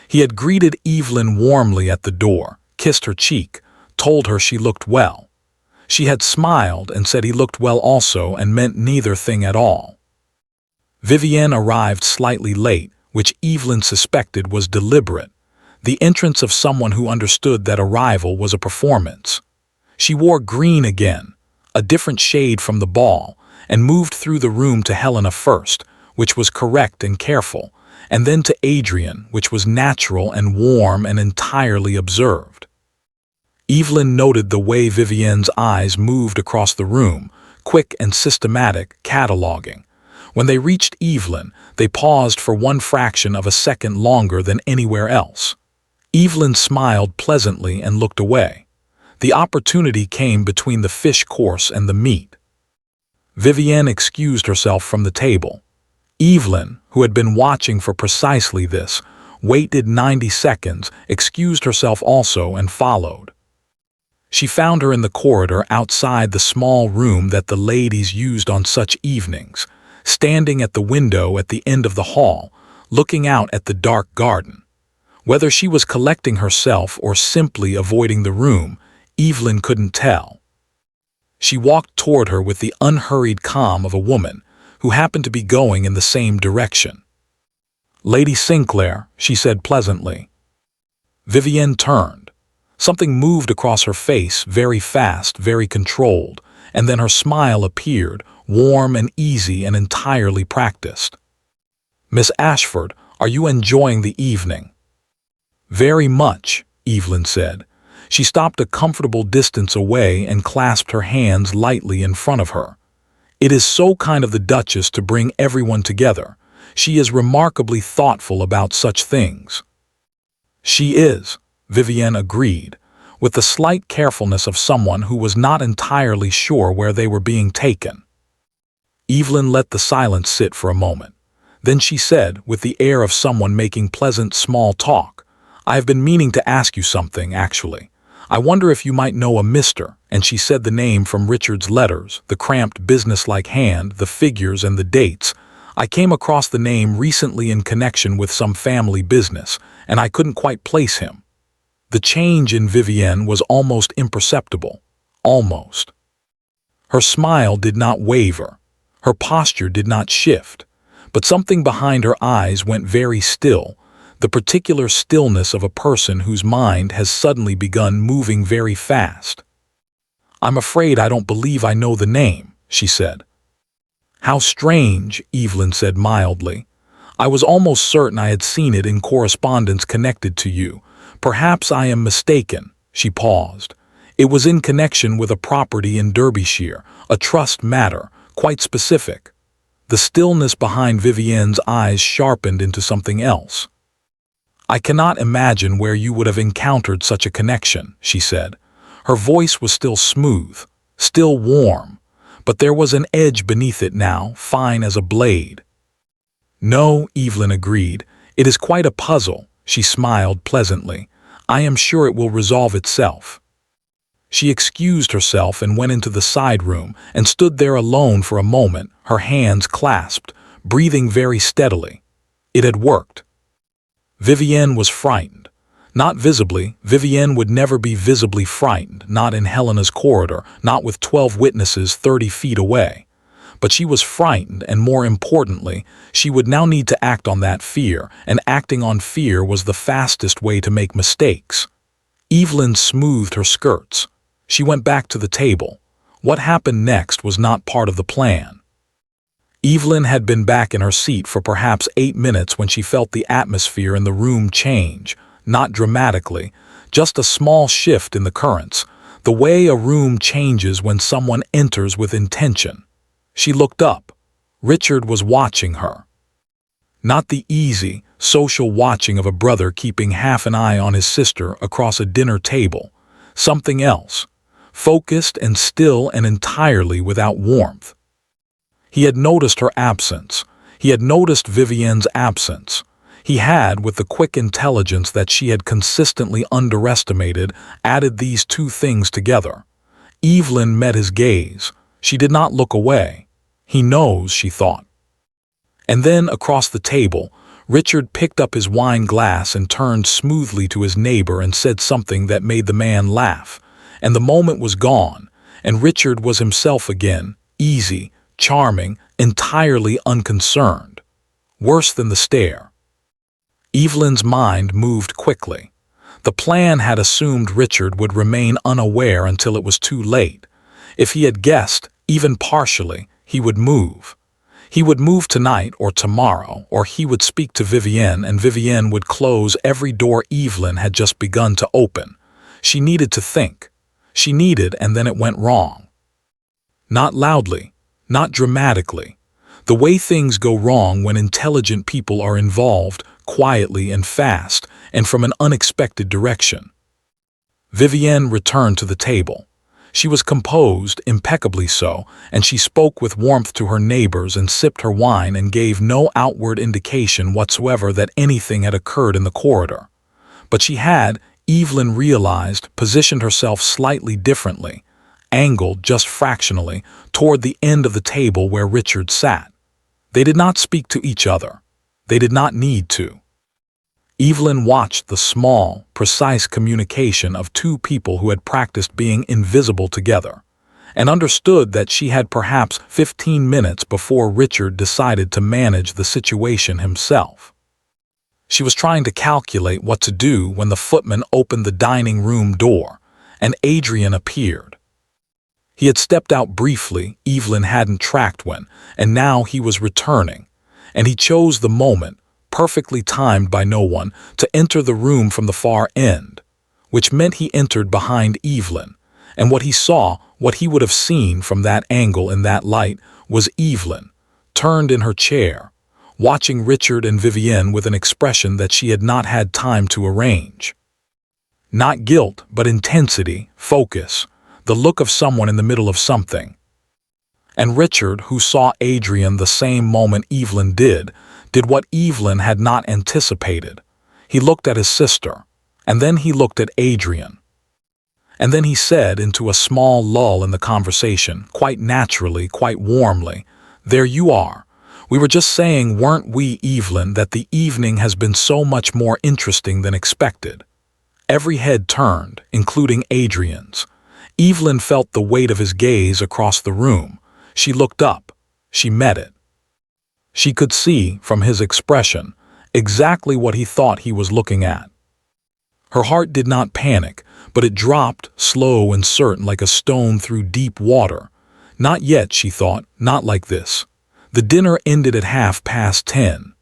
He had greeted Evelyn warmly at the door, kissed her cheek, told her she looked well. She had smiled and said he looked well also and meant neither thing at all. Vivienne arrived slightly late, which Evelyn suspected was deliberate, the entrance of someone who understood that arrival was a performance. She wore green again, a different shade from the ball, and moved through the room to Helena first, which was correct and careful, and then to Adrian, which was natural and warm and entirely observed. Evelyn noted the way Vivienne's eyes moved across the room, quick and systematic, cataloging. When they reached Evelyn, they paused for 1 fraction of a second longer than anywhere else. Evelyn smiled pleasantly and looked away. The opportunity came between the fish course and the meat. Vivienne excused herself from the table. Evelyn, who had been watching for precisely this, waited 90 seconds, excused herself also, and followed. She found her in the corridor outside the small room that the ladies used on such evenings, standing at the window at the end of the hall, looking out at the dark garden. Whether she was collecting herself or simply avoiding the room, Evelyn couldn't tell. She walked toward her with the unhurried calm of a woman who happened to be going in the same direction. "Lady Sinclair," she said pleasantly. Vivienne turned. Something moved across her face, very fast, very controlled, and then her smile appeared, warm and easy and entirely practiced. "Miss Ashford, are you enjoying the evening?" "Very much," Evelyn said. She stopped a comfortable distance away and clasped her hands lightly in front of her. "It is so kind of the Duchess to bring everyone together. She is remarkably thoughtful about such things." "She is," Vivienne agreed, with the slight carefulness of someone who was not entirely sure where they were being taken. Evelyn let the silence sit for a moment. Then she said, with the air of someone making pleasant small talk, "I have been meaning to ask you something, actually. I wonder if you might know a Mr." And she said the name from Richard's letters, the cramped businesslike hand, the figures and the dates. "I came across the name recently in connection with some family business, and I couldn't quite place him." The change in Vivienne was almost imperceptible. Almost. Her smile did not waver. Her posture did not shift. But something behind her eyes went very still, the particular stillness of a person whose mind has suddenly begun moving very fast. "I'm afraid I don't believe I know the name," she said. "How strange," Evelyn said mildly. "I was almost certain I had seen it in correspondence connected to you. Perhaps I am mistaken." She paused. "It was in connection with a property in Derbyshire, a trust matter, quite specific." The stillness behind Vivienne's eyes sharpened into something else. "I cannot imagine where you would have encountered such a connection," she said. Her voice was still smooth, still warm, but there was an edge beneath it now, fine as a blade. "No," Evelyn agreed. "It is quite a puzzle." She smiled pleasantly. "I am sure it will resolve itself." She excused herself and went into the side room and stood there alone for a moment, her hands clasped, breathing very steadily. It had worked. Vivienne was frightened. Not visibly. Vivienne would never be visibly frightened, not in Helena's corridor, not with 12 witnesses 30 feet away. But she was frightened, and more importantly, she would now need to act on that fear, and acting on fear was the fastest way to make mistakes. Evelyn smoothed her skirts. She went back to the table. What happened next was not part of the plan. Evelyn had been back in her seat for perhaps 8 minutes when she felt the atmosphere in the room change, not dramatically, just a small shift in the currents, the way a room changes when someone enters with intention. She looked up. Richard was watching her. Not the easy, social watching of a brother keeping half an eye on his sister across a dinner table. Something else, focused and still and entirely without warmth. He had noticed her absence. He had noticed Vivienne's absence. He had, with the quick intelligence that she had consistently underestimated, added these two things together. Evelyn met his gaze. She did not look away. "He knows," she thought. And then, across the table, Richard picked up his wine glass and turned smoothly to his neighbor and said something that made the man laugh. And the moment was gone, and Richard was himself again, easy, charming, entirely unconcerned. Worse than the stare. Evelyn's mind moved quickly. The plan had assumed Richard would remain unaware until it was too late. If he had guessed, even partially, he would move. He would move tonight or tomorrow, or he would speak to Vivienne, and Vivienne would close every door Evelyn had just begun to open. She needed to think. She needed, and then it went wrong. Not loudly. Not dramatically. The way things go wrong when intelligent people are involved, quietly and fast, and from an unexpected direction. Vivienne returned to the table. She was composed, impeccably so, and she spoke with warmth to her neighbors and sipped her wine and gave no outward indication whatsoever that anything had occurred in the corridor. But she had, Evelyn realized, positioned herself slightly differently, angled just fractionally toward the end of the table where Richard sat. They did not speak to each other. They did not need to. Evelyn watched the small, precise communication of two people who had practiced being invisible together, and understood that she had perhaps 15 minutes before Richard decided to manage the situation himself. She was trying to calculate what to do when the footman opened the dining room door, and Adrian appeared. He had stepped out briefly, Evelyn hadn't tracked when, and now he was returning, and he chose the moment, perfectly timed by no one, to enter the room from the far end, which meant he entered behind Evelyn, and what he saw, what he would have seen from that angle in that light, was Evelyn, turned in her chair, watching Richard and Vivienne with an expression that she had not had time to arrange. Not guilt, but intensity, focus, the look of someone in the middle of something. And Richard, who saw Adrian the same moment Evelyn did what Evelyn had not anticipated. He looked at his sister, and then he looked at Adrian. And then he said, into a small lull in the conversation, quite naturally, quite warmly, "There you are. We were just saying, weren't we, Evelyn, that the evening has been so much more interesting than expected." Every head turned, including Adrian's. Evelyn felt the weight of his gaze across the room. She looked up. She met it. She could see, from his expression, exactly what he thought he was looking at. Her heart did not panic, but it dropped, slow and certain, like a stone through deep water. Not yet, she thought, not like this. The dinner ended at 10:30.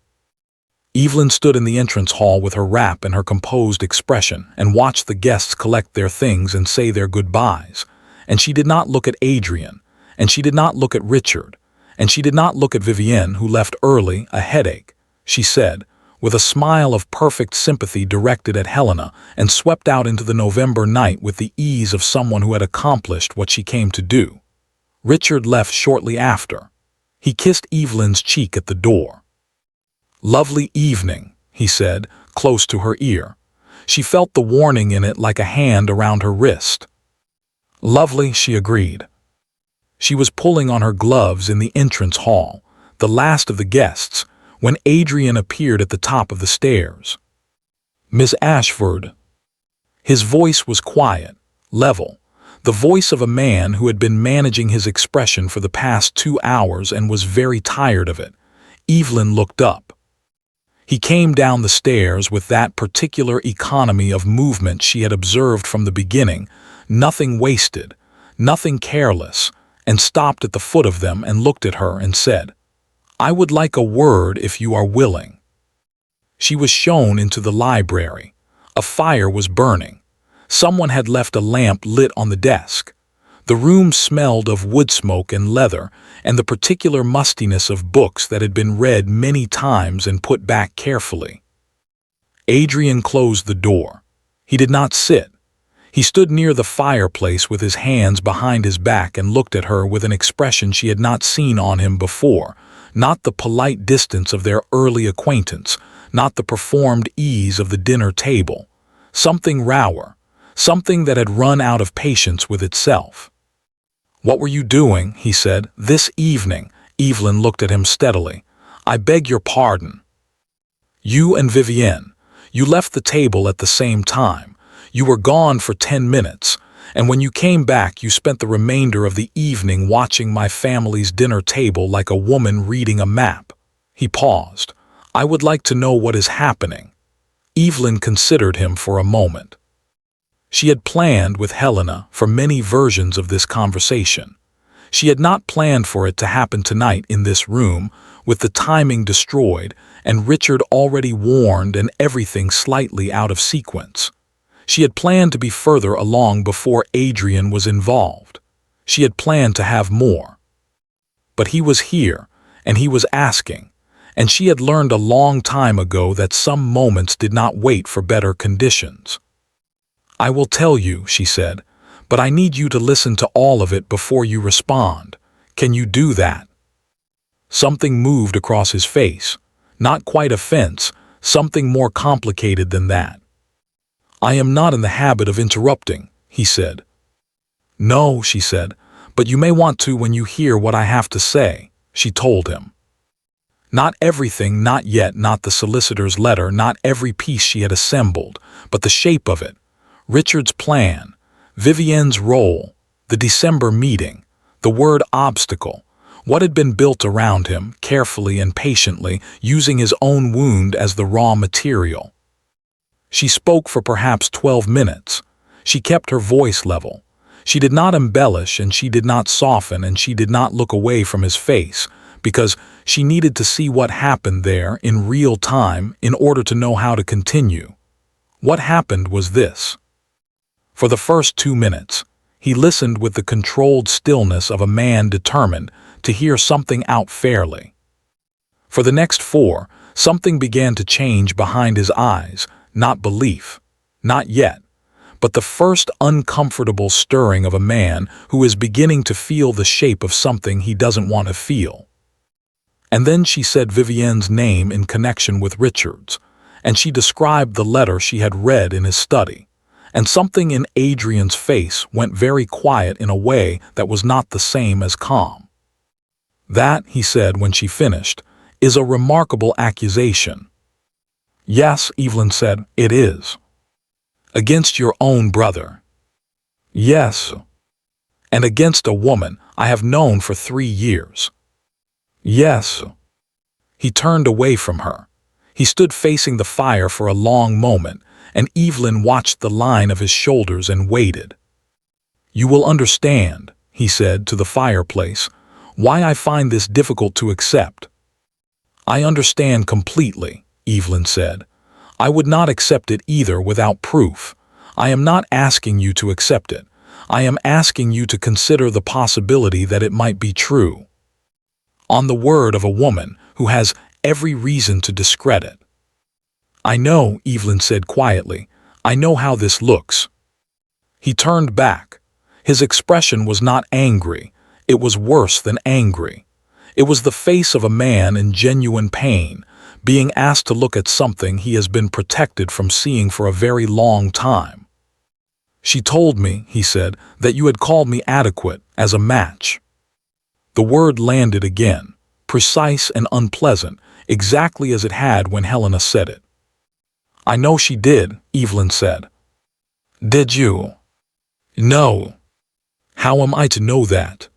Evelyn stood in the entrance hall with her wrap and her composed expression and watched the guests collect their things and say their goodbyes. And she did not look at Adrian, and she did not look at Richard, and she did not look at Vivienne, who left early, a headache. She said, with a smile of perfect sympathy directed at Helena, and swept out into the November night with the ease of someone who had accomplished what she came to do. Richard left shortly after. He kissed Evelyn's cheek at the door. "Lovely evening," he said, close to her ear. She felt the warning in it like a hand around her wrist. "Lovely," she agreed. She was pulling on her gloves in the entrance hall, the last of the guests, when Adrian appeared at the top of the stairs. "Miss Ashford." His voice was quiet, level, the voice of a man who had been managing his expression for the past 2 hours and was very tired of it. Evelyn looked up. He came down the stairs with that particular economy of movement she had observed from the beginning, nothing wasted, nothing careless, and stopped at the foot of them and looked at her and said, "I would like a word if you are willing." She was shown into the library. A fire was burning. Someone had left a lamp lit on the desk. The room smelled of wood smoke and leather and the particular mustiness of books that had been read many times and put back carefully. Adrian closed the door. He did not sit. He stood near the fireplace with his hands behind his back and looked at her with an expression she had not seen on him before, not the polite distance of their early acquaintance, not the performed ease of the dinner table. Something rower, something that had run out of patience with itself. "What were you doing?" he said. "This evening." Evelyn looked at him steadily. "I beg your pardon." "You and Vivienne. You left the table at the same time. You were gone for 10 minutes, and when you came back you spent the remainder of the evening watching my family's dinner table like a woman reading a map." He paused. "I would like to know what is happening." Evelyn considered him for a moment. She had planned with Helena for many versions of this conversation. She had not planned for it to happen tonight in this room, with the timing destroyed and Richard already warned and everything slightly out of sequence. She had planned to be further along before Adrian was involved. She had planned to have more. But he was here, and he was asking, and she had learned a long time ago that some moments did not wait for better conditions. "I will tell you," she said, "but I need you to listen to all of it before you respond. Can you do that?" Something moved across his face. Not quite offense, something more complicated than that. "I am not in the habit of interrupting," he said. "No," she said, "but you may want to when you hear what I have to say," she told him. Not everything, not yet, not the solicitor's letter, not every piece she had assembled, but the shape of it, Richard's plan, Vivienne's role, the December meeting, the word obstacle, what had been built around him, carefully and patiently, using his own wound as the raw material. She spoke for perhaps 12 minutes. She kept her voice level. She did not embellish, and she did not soften, and she did not look away from his face, because she needed to see what happened there in real time in order to know how to continue. What happened was this. For the first 2 minutes, he listened with the controlled stillness of a man determined to hear something out fairly. For the next 4, something began to change behind his eyes, not belief, not yet, but the first uncomfortable stirring of a man who is beginning to feel the shape of something he doesn't want to feel. And then she said Vivienne's name in connection with Richard's, and she described the letter she had read in his study, and something in Adrian's face went very quiet in a way that was not the same as calm. "That," he said when she finished, "is a remarkable accusation." "Yes," Evelyn said, "it is." "Against your own brother." "Yes." "And against a woman I have known for 3 years." "Yes." He turned away from her. He stood facing the fire for a long moment, and Evelyn watched the line of his shoulders and waited. "You will understand," he said to the fireplace, "why I find this difficult to accept." "I understand completely," Evelyn said. "I would not accept it either without proof. I am not asking you to accept it. I am asking you to consider the possibility that it might be true. On the word of a woman who has every reason to discredit." "I know," Evelyn said quietly. "I know how this looks." He turned back. His expression was not angry. It was worse than angry. It was the face of a man in genuine pain, being asked to look at something he has been protected from seeing for a very long time. "She told me," he said, "that you had called me adequate as a match." The word landed again, precise and unpleasant, exactly as it had when Helena said it. "I know she did," Evelyn said. "Did you?" "No." "How am I to know that?"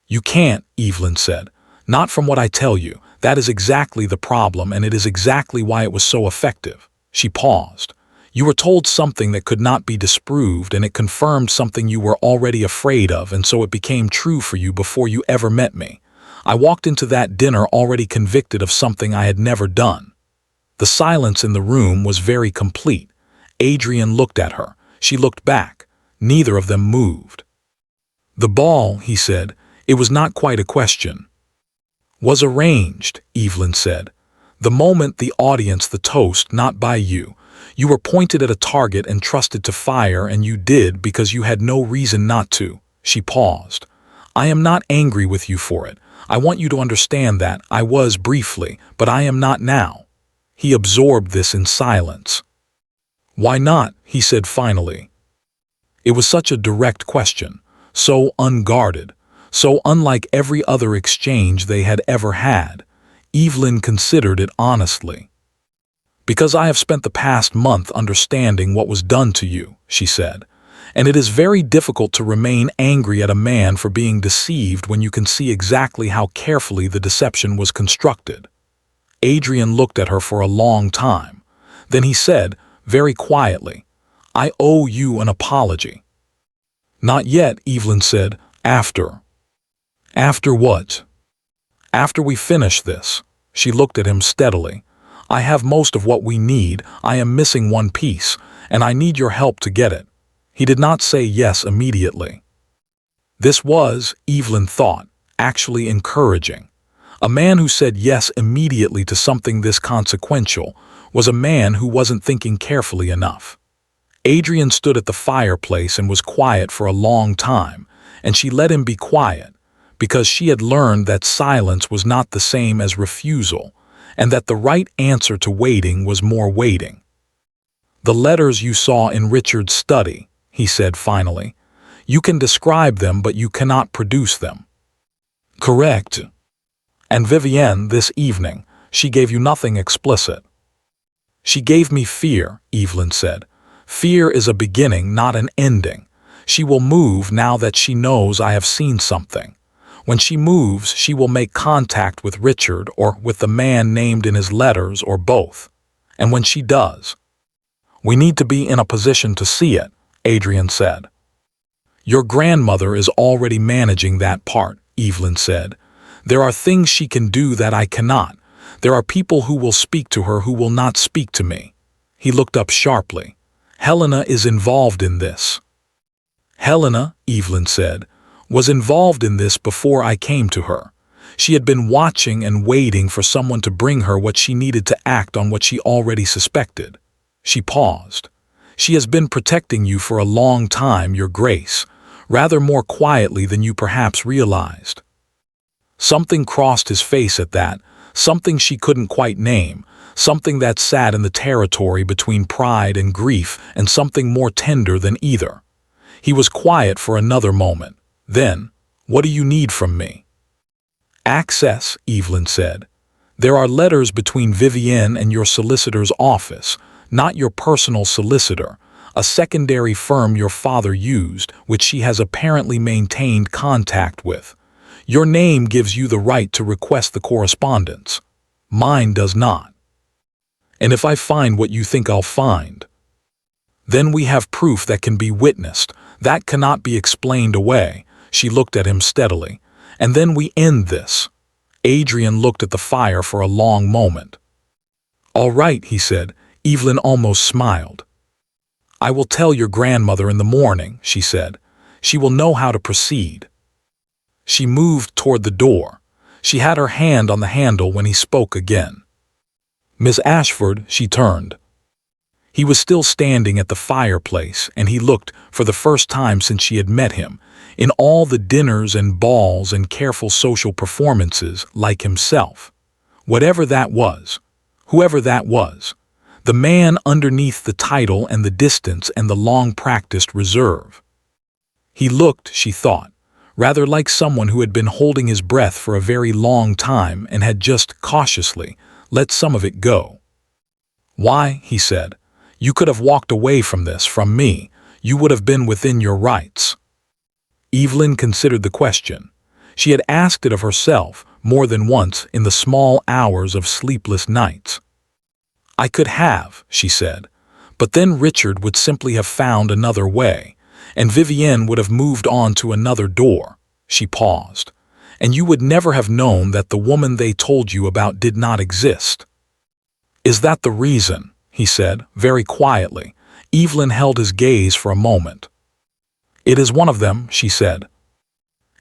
"You can't," Evelyn said. "Not from what I tell you. That is exactly the problem, and it is exactly why it was so effective." She paused. "You were told something that could not be disproved, and it confirmed something you were already afraid of, and so it became true for you before you ever met me. I walked into that dinner already convicted of something I had never done." The silence in the room was very complete. Adrian looked at her. She looked back. Neither of them moved. "The ball," he said, "it was not quite a question." "Was arranged," Evelyn said. "The moment, the audience, the toast, not by you. You were pointed at a target and trusted to fire, and you did because you had no reason not to." She paused. "I am not angry with you for it. I want you to understand that. I was briefly, but I am not now." He absorbed this in silence. "Why not?" he said finally. It was such a direct question, so unguarded, so unlike every other exchange they had ever had. Evelyn considered it honestly. "Because I have spent the past month understanding what was done to you," she said, "and it is very difficult to remain angry at a man for being deceived when you can see exactly how carefully the deception was constructed." Adrian looked at her for a long time. Then he said, very quietly, "I owe you an apology." "Not yet," Evelyn said. "After." "After what?" "After we finish this." She looked at him steadily. "I have most of what we need. I am missing one piece, and I need your help to get it." He did not say yes immediately. This was, Evelyn thought, actually encouraging. A man who said yes immediately to something this consequential was a man who wasn't thinking carefully enough. Adrian stood at the fireplace and was quiet for a long time, and she let him be quiet, because she had learned that silence was not the same as refusal, and that the right answer to waiting was more waiting. "The letters you saw in Richard's study," he said finally. "You can describe them, but you cannot produce them." "Correct." "And Vivienne, this evening, she gave you nothing explicit." "She gave me fear," Evelyn said. "Fear is a beginning, not an ending. She will move now that she knows I have seen something. When she moves, she will make contact with Richard or with the man named in his letters or both. And when she does, we need to be in a position to see it," Adrian said. "Your grandmother is already managing that part," Evelyn said. "There are things she can do that I cannot. There are people who will speak to her who will not speak to me." He looked up sharply. "Helena is involved in this." "Helena," Evelyn said, "was involved in this before I came to her. She had been watching and waiting for someone to bring her what she needed to act on what she already suspected." She paused. "She has been protecting you for a long time, Your Grace, rather more quietly than you perhaps realized." Something crossed his face at that, something she couldn't quite name, something that sat in the territory between pride and grief, and something more tender than either. He was quiet for another moment. Then, "What do you need from me?" "Access," Evelyn said. "There are letters between Vivienne and your solicitor's office, not your personal solicitor, a secondary firm your father used, which she has apparently maintained contact with. Your name gives you the right to request the correspondence. Mine does not. And if I find what you think I'll find, then we have proof that can be witnessed, that cannot be explained away." She looked at him steadily. "And then we end this." Adrian looked at the fire for a long moment. "All right," he said. Evelyn almost smiled. "I will tell your grandmother in the morning," she said. "She will know how to proceed." She moved toward the door. She had her hand on the handle when he spoke again. "Miss Ashford," she turned. He was still standing at the fireplace, and he looked, for the first time since she had met him, in all the dinners and balls and careful social performances, like himself. Whatever that was, whoever that was, the man underneath the title and the distance and the long-practiced reserve. He looked, she thought, rather like someone who had been holding his breath for a very long time and had just cautiously let some of it go. "Why," he said, "you could have walked away from this, from me. You would have been within your rights." Evelyn considered the question. She had asked it of herself more than once in the small hours of sleepless nights. "I could have," she said, "but then Richard would simply have found another way, and Vivienne would have moved on to another door." She paused. "And you would never have known that the woman they told you about did not exist." "Is that the reason?" he said, very quietly. Evelyn held his gaze for a moment. "It is one of them," she said.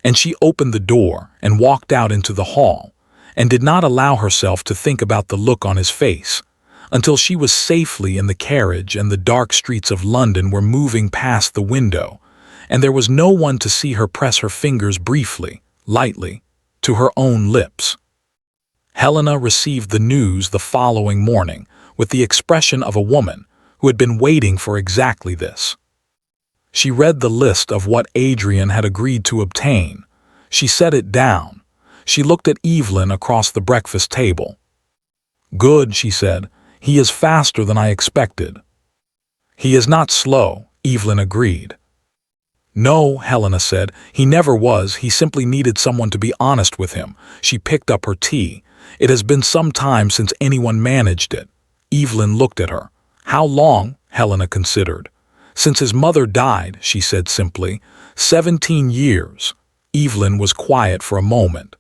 And she opened the door and walked out into the hall, and did not allow herself to think about the look on his face, until she was safely in the carriage and the dark streets of London were moving past the window, and there was no one to see her press her fingers briefly, lightly, to her own lips. Helena received the news the following morning with the expression of a woman who had been waiting for exactly this. She read the list of what Adrian had agreed to obtain. She set it down. She looked at Evelyn across the breakfast table. "Good," she said. "He is faster than I expected." "He is not slow," Evelyn agreed. "No," Helena said. "He never was. He simply needed someone to be honest with him." She picked up her tea. "It has been some time since anyone managed it." Evelyn looked at her. "How long?" Helena considered. "Since his mother died," she said simply. 17 years. Evelyn was quiet for a moment.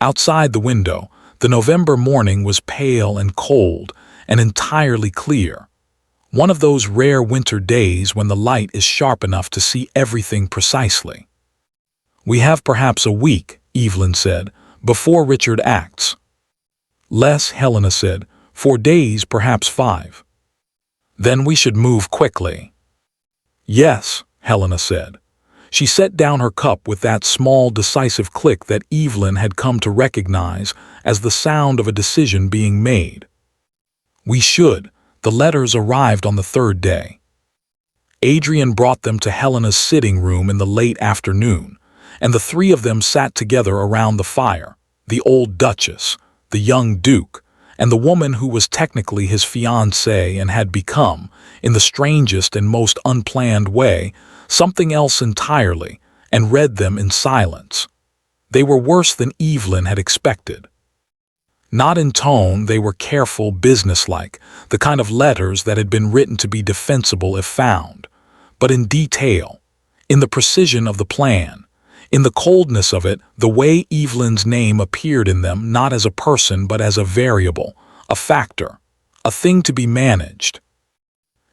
Outside the window, the November morning was pale and cold and entirely clear. One of those rare winter days when the light is sharp enough to see everything precisely. "We have perhaps a week," Evelyn said, "before Richard acts." "Less," Helena said. "4 days, perhaps 5. "Then we should move quickly." "Yes," Helena said. She set down her cup with that small, decisive click that Evelyn had come to recognize as the sound of a decision being made. "We should. The letters arrived on the third day. Adrian brought them to Helena's sitting room in the late afternoon, and the three of them sat together around the fire, the old Duchess, the young Duke, and the woman who was technically his fiancée and had become, in the strangest and most unplanned way, something else entirely, and read them in silence. They were worse than Evelyn had expected. Not in tone, they were careful, businesslike, the kind of letters that had been written to be defensible if found, but in detail, in the precision of the plan, in the coldness of it, the way Evelyn's name appeared in them not as a person but as a variable, a factor, a thing to be managed.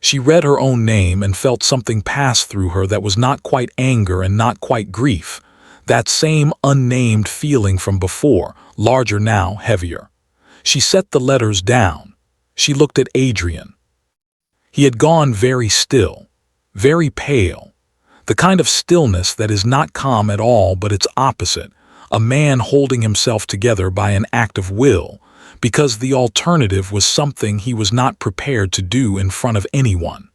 She read her own name and felt something pass through her that was not quite anger and not quite grief, that same unnamed feeling from before, larger now, heavier. She set the letters down. She looked at Adrian. He had gone very still, very pale, the kind of stillness that is not calm at all but its opposite, a man holding himself together by an act of will, because the alternative was something he was not prepared to do in front of anyone.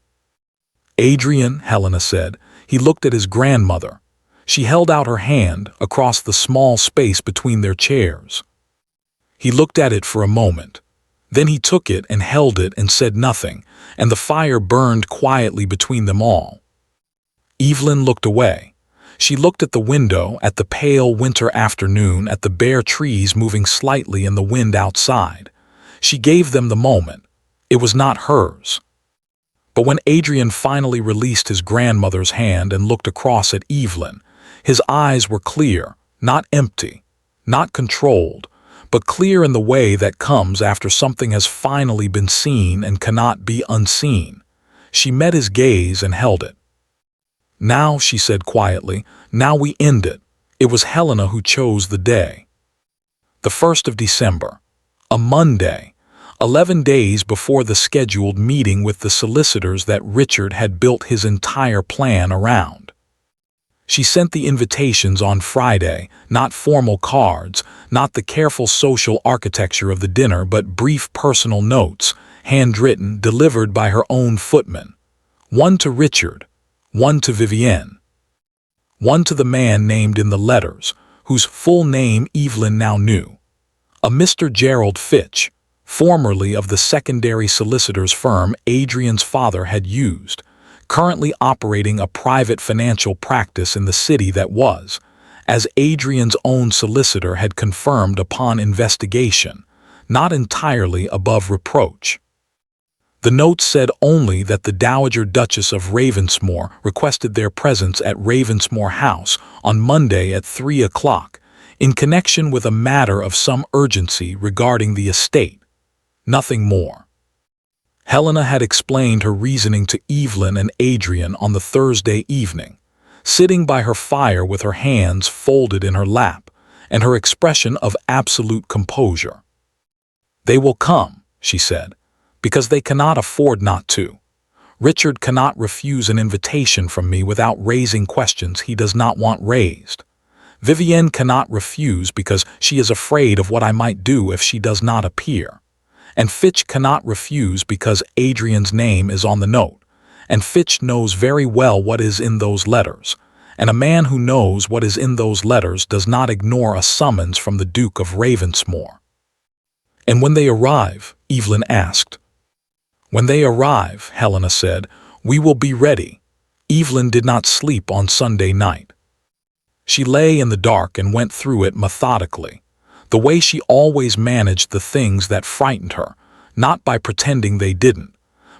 Adrian, Helena said. He looked at his grandmother. She held out her hand across the small space between their chairs. He looked at it for a moment. Then he took it and held it and said nothing, and the fire burned quietly between them all. Evelyn looked away. She looked at the window, at the pale winter afternoon, at the bare trees moving slightly in the wind outside. She gave them the moment. It was not hers. But when Adrian finally released his grandmother's hand and looked across at Evelyn, his eyes were clear, not empty, not controlled, but clear in the way that comes after something has finally been seen and cannot be unseen. She met his gaze and held it. "Now," she said quietly, "now we end it." It was Helena who chose the day. The 1st of December, a Monday, 11 days before the scheduled meeting with the solicitors that Richard had built his entire plan around. She sent the invitations on Friday, not formal cards, not the careful social architecture of the dinner, but brief personal notes, handwritten, delivered by her own footman. One to Richard, one to Vivienne, one to the man named in the letters, whose full name Evelyn now knew, a Mr. Gerald Fitch, formerly of the secondary solicitor's firm Adrian's father had used, currently operating a private financial practice in the city that was, as Adrian's own solicitor had confirmed upon investigation, not entirely above reproach. The note said only that the Dowager Duchess of Ravensmore requested their presence at Ravensmore House on Monday at 3 o'clock, in connection with a matter of some urgency regarding the estate. Nothing more. Helena had explained her reasoning to Evelyn and Adrian on the Thursday evening, sitting by her fire with her hands folded in her lap, and her expression of absolute composure. "They will come," she said, "because they cannot afford not to. Richard cannot refuse an invitation from me without raising questions he does not want raised. Vivienne cannot refuse because she is afraid of what I might do if she does not appear. And Fitch cannot refuse because Adrian's name is on the note, and Fitch knows very well what is in those letters, and a man who knows what is in those letters does not ignore a summons from the Duke of Ravensmore." "And when they arrive?" Evelyn asked. "When they arrive," Helena said, "we will be ready." Evelyn did not sleep on Sunday night. She lay in the dark and went through it methodically, the way she always managed the things that frightened her, not by pretending they didn't,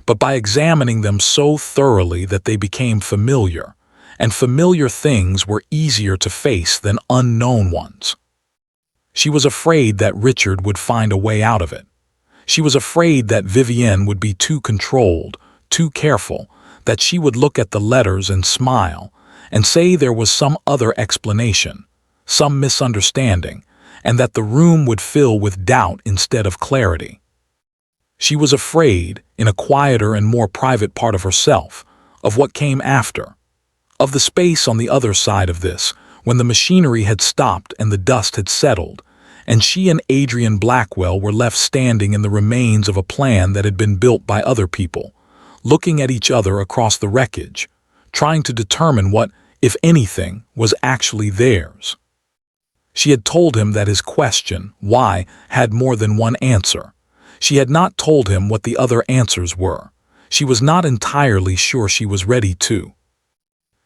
but by examining them so thoroughly that they became familiar, and familiar things were easier to face than unknown ones. She was afraid that Richard would find a way out of it. She was afraid that Vivienne would be too controlled, too careful, that she would look at the letters and smile, and say there was some other explanation, some misunderstanding, and that the room would fill with doubt instead of clarity. She was afraid, in a quieter and more private part of herself, of what came after, of the space on the other side of this, when the machinery had stopped and the dust had settled, and she and Adrian Blackwell were left standing in the remains of a plan that had been built by other people, looking at each other across the wreckage, trying to determine what, if anything, was actually theirs. She had told him that his question, why, had more than one answer. She had not told him what the other answers were. She was not entirely sure she was ready to.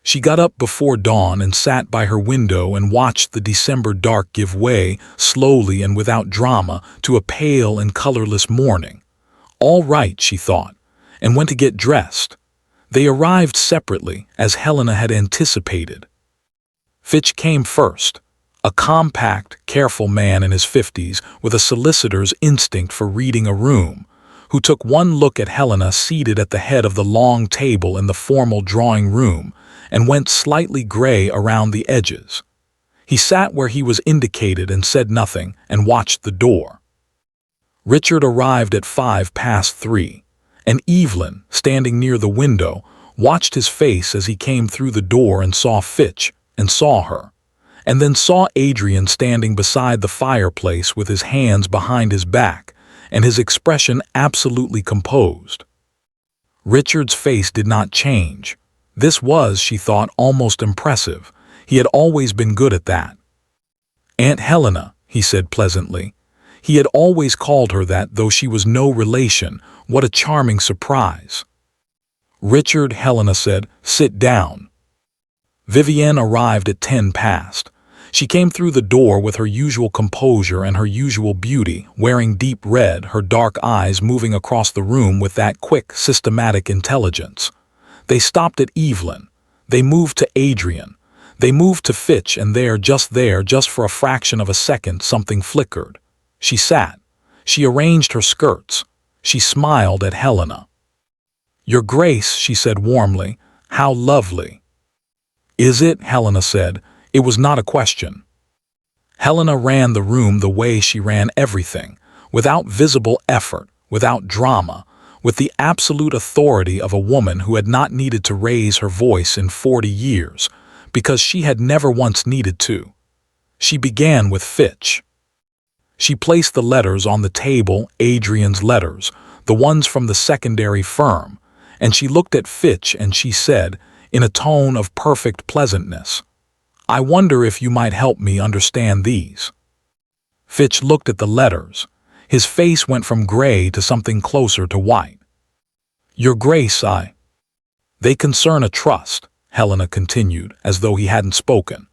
She got up before dawn and sat by her window and watched the December dark give way, slowly and without drama, to a pale and colorless morning. All right, she thought, and went to get dressed. They arrived separately, as Helena had anticipated. Fitch came first, a compact, careful man in his 50s with a solicitor's instinct for reading a room, who took one look at Helena seated at the head of the long table in the formal drawing room and went slightly gray around the edges. He sat where he was indicated and said nothing and watched the door. Richard arrived at 3:05, and Evelyn, standing near the window, watched his face as he came through the door and saw Fitch, and saw her, and then saw Adrian standing beside the fireplace with his hands behind his back and his expression absolutely composed. Richard's face did not change. This was, she thought, almost impressive. He had always been good at that. "Aunt Helena," he said pleasantly. He had always called her that, though she was no relation. What a charming surprise. "Richard," Helena said, "sit down." Vivienne arrived at 10 past. She came through the door with her usual composure and her usual beauty, wearing deep red, her dark eyes moving across the room with that quick, systematic intelligence. They stopped at Evelyn. They moved to Adrian. They moved to Fitch, and there, just for a fraction of a second, something flickered. She sat. She arranged her skirts. She smiled at Helena. "Your Grace," she said warmly, "how lovely." "Is it?" Helena said. It was not a question. Helena ran the room the way she ran everything, without visible effort, without drama, with the absolute authority of a woman who had not needed to raise her voice in 40 years, because she had never once needed to. She began with Fitch. She placed the letters on the table, Adrian's letters, the ones from the secondary firm, and she looked at Fitch and she said, in a tone of perfect pleasantness, "I wonder if you might help me understand these." Fitch looked at the letters. His face went from gray to something closer to white. "Your Grace, They concern a trust," Helena continued, as though he hadn't spoken.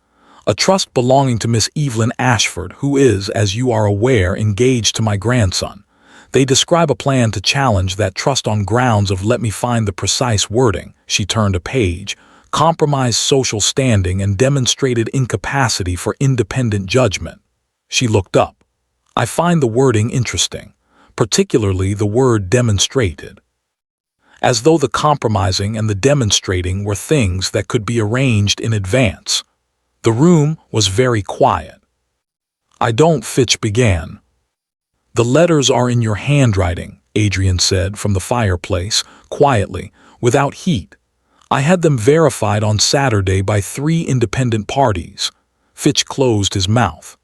"A trust belonging to Miss Evelyn Ashford, who is, as you are aware, engaged to my grandson. They describe a plan to challenge that trust on grounds of, let me find the precise wording," she turned a page, "compromised social standing and demonstrated incapacity for independent judgment." She looked up. "I find the wording interesting, particularly the word demonstrated. As though the compromising and the demonstrating were things that could be arranged in advance." The room was very quiet. "I don't," Fitch began. "The letters are in your handwriting," Adrian said from the fireplace, quietly, without heat. "I had them verified on Saturday by 3 independent parties." Fitch closed his mouth.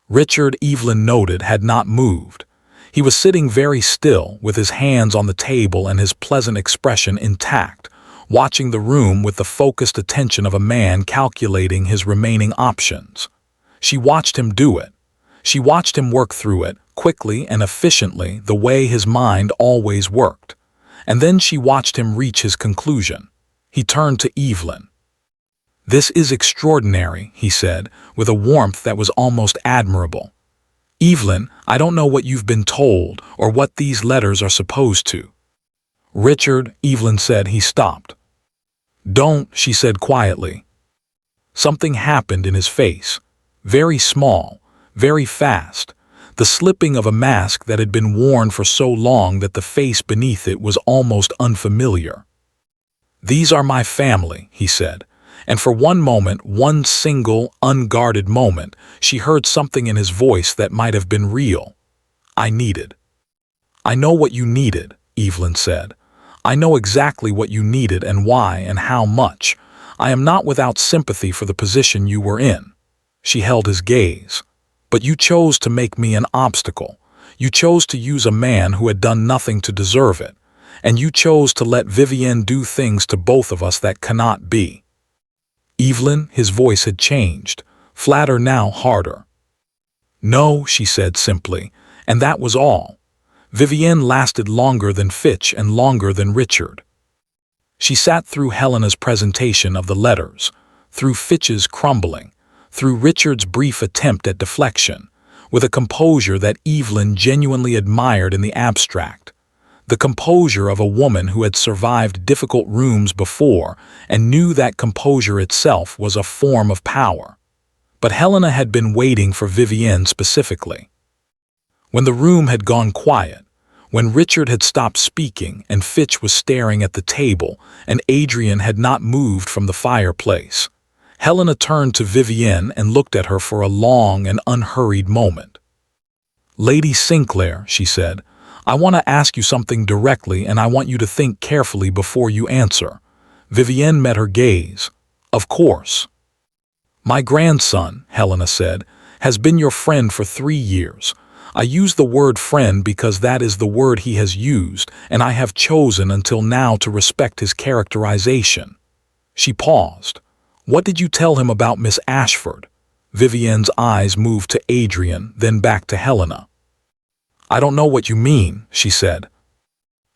Richard, Evelyn noted, had not moved. He was sitting very still, with his hands on the table and his pleasant expression intact, watching the room with the focused attention of a man calculating his remaining options. She watched him do it. She watched him work through it, quickly and efficiently, the way his mind always worked. And then she watched him reach his conclusion. He turned to Evelyn. "This is extraordinary," he said, with a warmth that was almost admirable. "Evelyn, I don't know what you've been told or what these letters are supposed to." "Richard," Evelyn said. He stopped. "Don't," she said quietly. Something happened in his face. Very small, very fast. The slipping of a mask that had been worn for so long that the face beneath it was almost unfamiliar. "These are my family," he said, and for one moment, one single, unguarded moment, she heard something in his voice that might have been real. "I needed." "I know what you needed," Evelyn said. "I know exactly what you needed and why and how much. I am not without sympathy for the position you were in." She held his gaze. But you chose to make me an obstacle. You chose to use a man who had done nothing to deserve it. And you chose to let Vivienne do things to both of us that cannot be." Evelyn, his voice had changed, flatter now, harder. "No," she said simply, and that was all. Vivienne lasted longer than Fitch and longer than Richard. She sat through Helena's presentation of the letters, through Fitch's crumbling, through Richard's brief attempt at deflection, with a composure that Evelyn genuinely admired in the abstract. The composure of a woman who had survived difficult rooms before and knew that composure itself was a form of power. But Helena had been waiting for Vivienne specifically. When the room had gone quiet, when Richard had stopped speaking and Fitch was staring at the table and Adrian had not moved from the fireplace, Helena turned to Vivienne and looked at her for a long and unhurried moment. "Lady Sinclair," she said, "I want to ask you something directly and I want you to think carefully before you answer." Vivienne met her gaze. "Of course." "My grandson," Helena said, "has been your friend for 3 years. I use the word friend because that is the word he has used, and I have chosen until now to respect his characterization." She paused. "What did you tell him about Miss Ashford?" Vivienne's eyes moved to Adrian, then back to Helena. "I don't know what you mean," she said.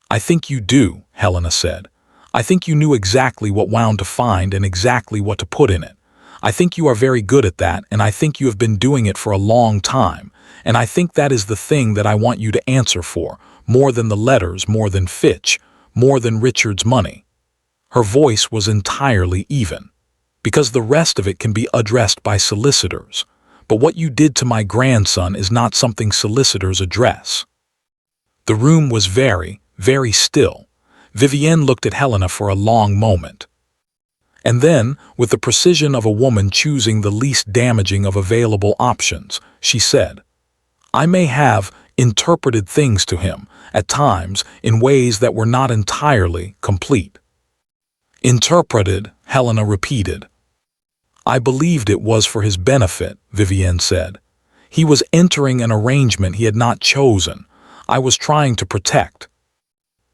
"I think you do," Helena said. "I think you knew exactly what wound to find and exactly what to put in it. I think you are very good at that, and I think you have been doing it for a long time, and I think that is the thing that I want you to answer for, more than the letters, more than Fitch, more than Richard's money." Her voice was entirely even, "because the rest of it can be addressed by solicitors. But what you did to my grandson is not something solicitors address." The room was very, very still. Vivienne looked at Helena for a long moment. And then, with the precision of a woman choosing the least damaging of available options, she said, "I may have interpreted things to him, at times, in ways that were not entirely complete." "Interpreted," Helena repeated. "I believed it was for his benefit," Vivienne said. "He was entering an arrangement he had not chosen. I was trying to protect."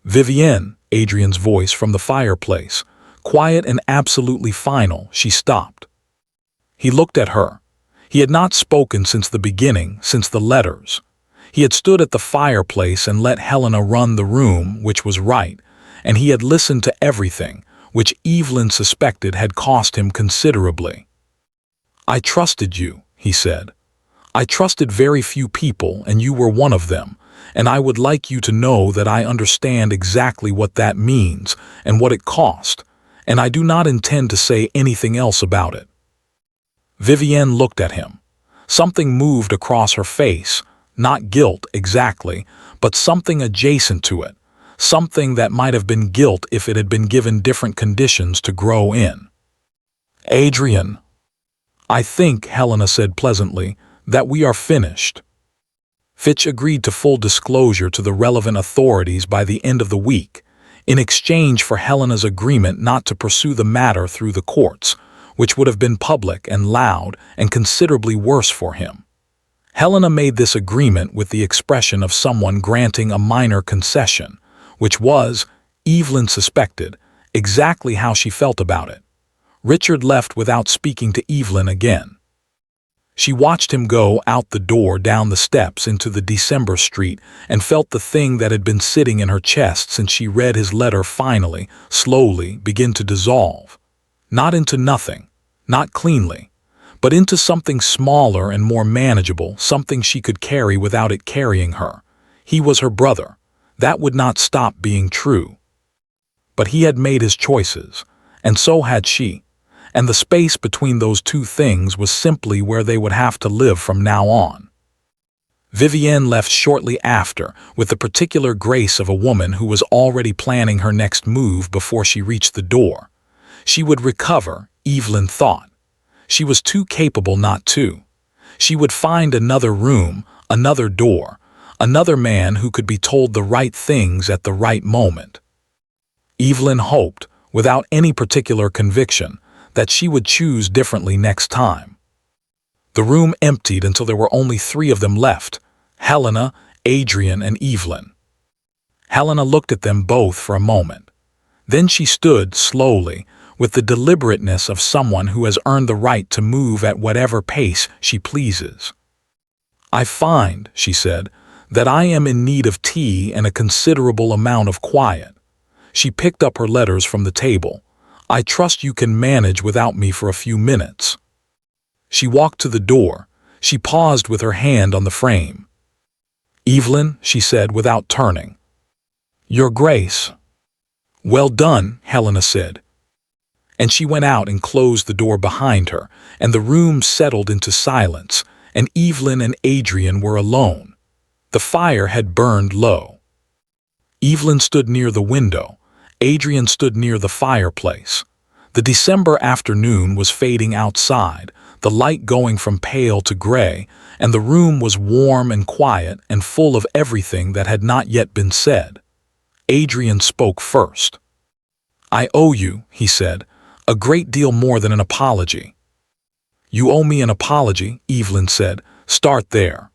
"Vivienne," Adrian's voice from the fireplace, quiet and absolutely final, she stopped. He looked at her. He had not spoken since the beginning, since the letters. He had stood at the fireplace and let Helena run the room, which was right, and he had listened to everything, which Evelyn suspected had cost him considerably. "I trusted you," he said. "I trusted very few people, and you were one of them, and I would like you to know that I understand exactly what that means and what it cost, and I do not intend to say anything else about it." Vivienne looked at him. Something moved across her face, not guilt exactly, but something adjacent to it, something that might have been guilt if it had been given different conditions to grow in. "Adrian." "I think," Helena said pleasantly, "that we are finished." Fitch agreed to full disclosure to the relevant authorities by the end of the week, in exchange for Helena's agreement not to pursue the matter through the courts, which would have been public and loud and considerably worse for him. Helena made this agreement with the expression of someone granting a minor concession, which was, Evelyn suspected, exactly how she felt about it. Richard left without speaking to Evelyn again. She watched him go out the door down the steps into the December street and felt the thing that had been sitting in her chest since she read his letter finally, slowly, begin to dissolve. Not into nothing, not cleanly, but into something smaller and more manageable, something she could carry without it carrying her. He was her brother. That would not stop being true. But he had made his choices, and so had she. And the space between those two things was simply where they would have to live from now on. Vivienne left shortly after, with the particular grace of a woman who was already planning her next move before she reached the door. She would recover, Evelyn thought. She was too capable not to. She would find another room, another door, another man who could be told the right things at the right moment. Evelyn hoped, without any particular conviction, that she would choose differently next time. The room emptied until there were only 3 of them left: Helena, Adrian, and Evelyn. Helena looked at them both for a moment. Then she stood slowly, with the deliberateness of someone who has earned the right to move at whatever pace she pleases. "I find," she said, "that I am in need of tea and a considerable amount of quiet." She picked up her letters from the table. "I trust you can manage without me for a few minutes." She walked to the door. She paused with her hand on the frame. "Evelyn," she said without turning. "Your Grace." "Well done," Helena said. And she went out and closed the door behind her, and the room settled into silence, and Evelyn and Adrian were alone. The fire had burned low. Evelyn stood near the window. Adrian stood near the fireplace. The December afternoon was fading outside, the light going from pale to gray, and the room was warm and quiet and full of everything that had not yet been said. Adrian spoke first. "I owe you," he said, "a great deal more than an apology." "You owe me an apology," Evelyn said. "Start there."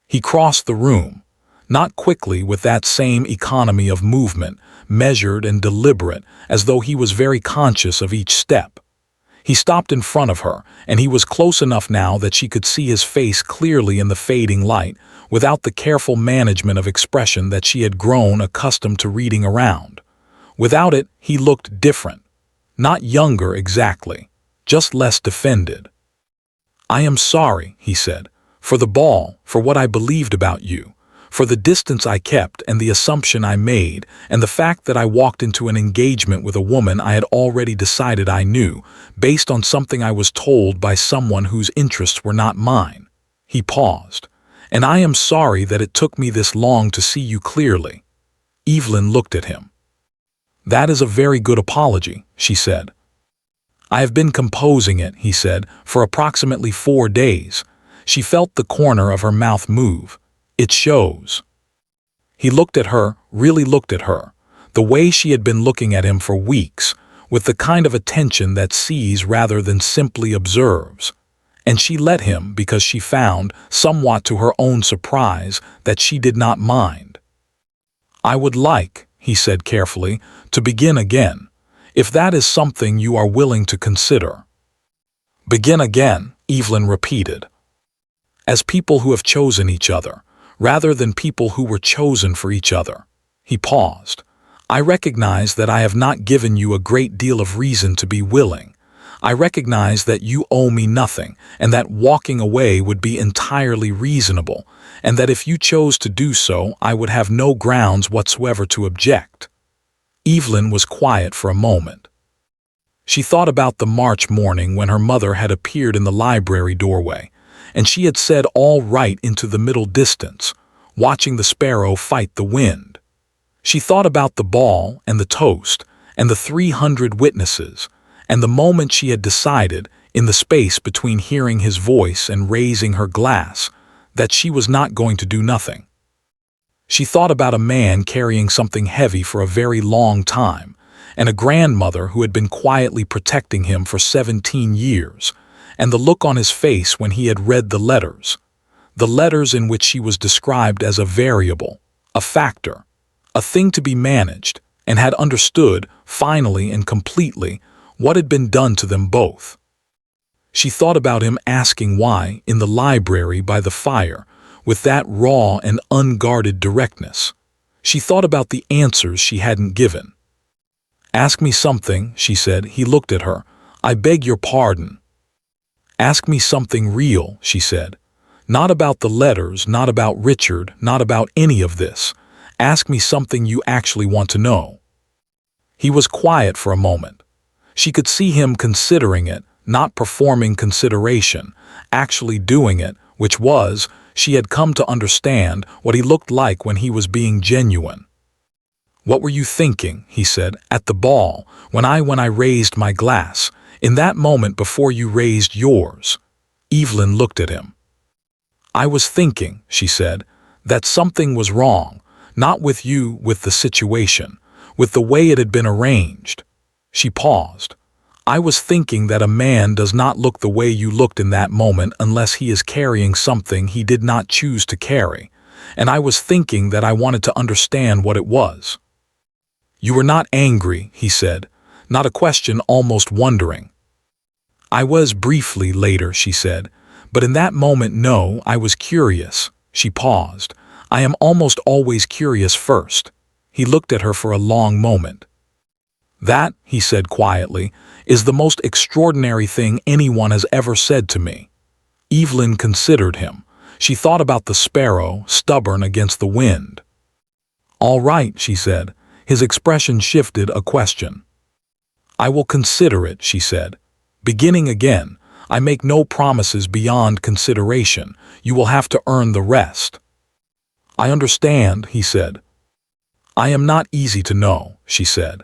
He crossed the room, not quickly, with that same economy of movement, measured and deliberate, as though he was very conscious of each step. He stopped in front of her, and he was close enough now that she could see his face clearly in the fading light, without the careful management of expression that she had grown accustomed to reading around. Without it, he looked different. Not younger exactly, just less defended. "I am sorry," he said, "for the ball, for what I believed about you, for the distance I kept and the assumption I made, and the fact that I walked into an engagement with a woman I had already decided I knew, based on something I was told by someone whose interests were not mine." He paused. "And I am sorry that it took me this long to see you clearly." Evelyn looked at him. "That is a very good apology," she said. "I have been composing it," he said, "for approximately 4 days. She felt the corner of her mouth move. "It shows." He looked at her, really looked at her, the way she had been looking at him for weeks, with the kind of attention that sees rather than simply observes. And she let him because she found, somewhat to her own surprise, that she did not mind. "I would like," he said carefully, "to begin again, if that is something you are willing to consider." "Begin again," Evelyn repeated. "As people who have chosen each other, rather than people who were chosen for each other." He paused. "I recognize that I have not given you a great deal of reason to be willing. I recognize that you owe me nothing, and that walking away would be entirely reasonable, and that if you chose to do so, I would have no grounds whatsoever to object." Evelyn was quiet for a moment. She thought about the March morning when her mother had appeared in the library doorway, and she had said all right into the middle distance, watching the sparrow fight the wind. She thought about the ball and the toast and the 300 witnesses, and the moment she had decided, in the space between hearing his voice and raising her glass, that she was not going to do nothing. She thought about a man carrying something heavy for a very long time, and a grandmother who had been quietly protecting him for 17 years, and the look on his face when he had read the letters in which she was described as a variable, a factor, a thing to be managed, and had understood, finally and completely, what had been done to them both. She thought about him asking why, in the library by the fire, with that raw and unguarded directness. She thought about the answers she hadn't given. "Ask me something," she said. He looked at her. "I beg your pardon." "Ask me something real," she said. "Not about the letters, not about Richard, not about any of this. Ask me something you actually want to know." He was quiet for a moment. She could see him considering it, not performing consideration, actually doing it, which was, she had come to understand, what he looked like when he was being genuine. "What were you thinking," he said, "at the ball, when I raised my glass, in that moment before you raised yours?" Evelyn looked at him. "I was thinking," she said, "that something was wrong, not with you, with the situation, with the way it had been arranged." She paused. I was thinking that a man does not look the way you looked in that moment unless he is carrying something he did not choose to carry, and I was thinking that I wanted to understand what it was. You were not angry, he said, not a question, almost wondering. I was briefly later, she said, but in that moment, no, I was curious. She paused. I am almost always curious first. He looked at her for a long moment. That, he said quietly, is the most extraordinary thing anyone has ever said to me. Evelyn considered him. She thought about the sparrow, stubborn against the wind. All right, she said. His expression shifted a question. I will consider it, she said. Beginning again, I make no promises beyond consideration. You will have to earn the rest. I understand, he said. I am not easy to know, she said.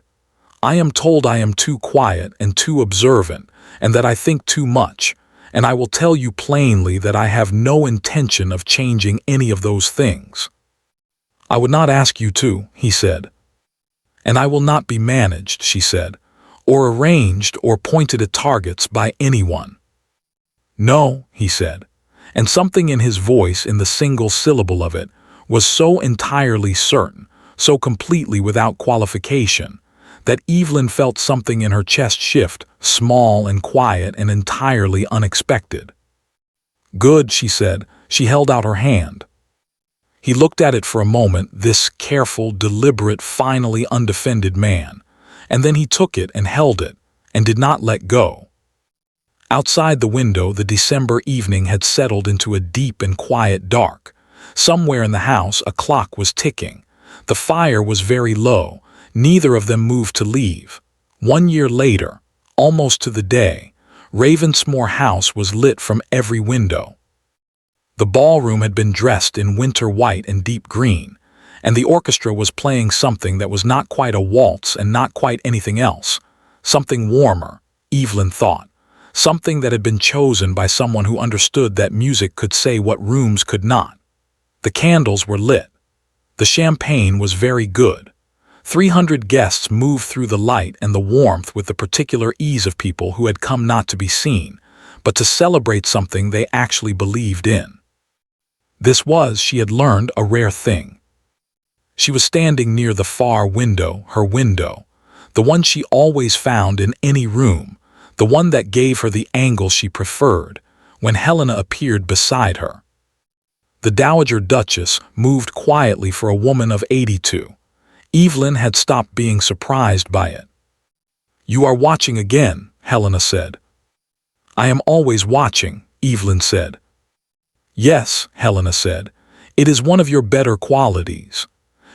I am told I am too quiet and too observant, and that I think too much, and I will tell you plainly that I have no intention of changing any of those things. I would not ask you to, he said. And I will not be managed, she said, or arranged or pointed at targets by anyone. No, he said, and something in his voice, in the single syllable of it, was so entirely certain, so completely without qualification, that Evelyn felt something in her chest shift, small and quiet and entirely unexpected. Good, she said. She held out her hand. He looked at it for a moment, this careful, deliberate, finally undefended man, and then he took it and held it, and did not let go. Outside the window, the December evening had settled into a deep and quiet dark. Somewhere in the house, a clock was ticking. The fire was very low. Neither of them moved to leave. 1 year later, almost to the day, Ravensmore House was lit from every window. The ballroom had been dressed in winter white and deep green, and the orchestra was playing something that was not quite a waltz and not quite anything else. Something warmer, Evelyn thought. Something that had been chosen by someone who understood that music could say what rooms could not. The candles were lit. The champagne was very good. 300 guests moved through the light and the warmth with the particular ease of people who had come not to be seen, but to celebrate something they actually believed in. This was, she had learned, a rare thing. She was standing near the far window, her window, the one she always found in any room, the one that gave her the angle she preferred, when Helena appeared beside her. The Dowager Duchess moved quietly for a woman of 82. Evelyn had stopped being surprised by it. You are watching again, Helena said. I am always watching, Evelyn said. Yes, Helena said. It is one of your better qualities.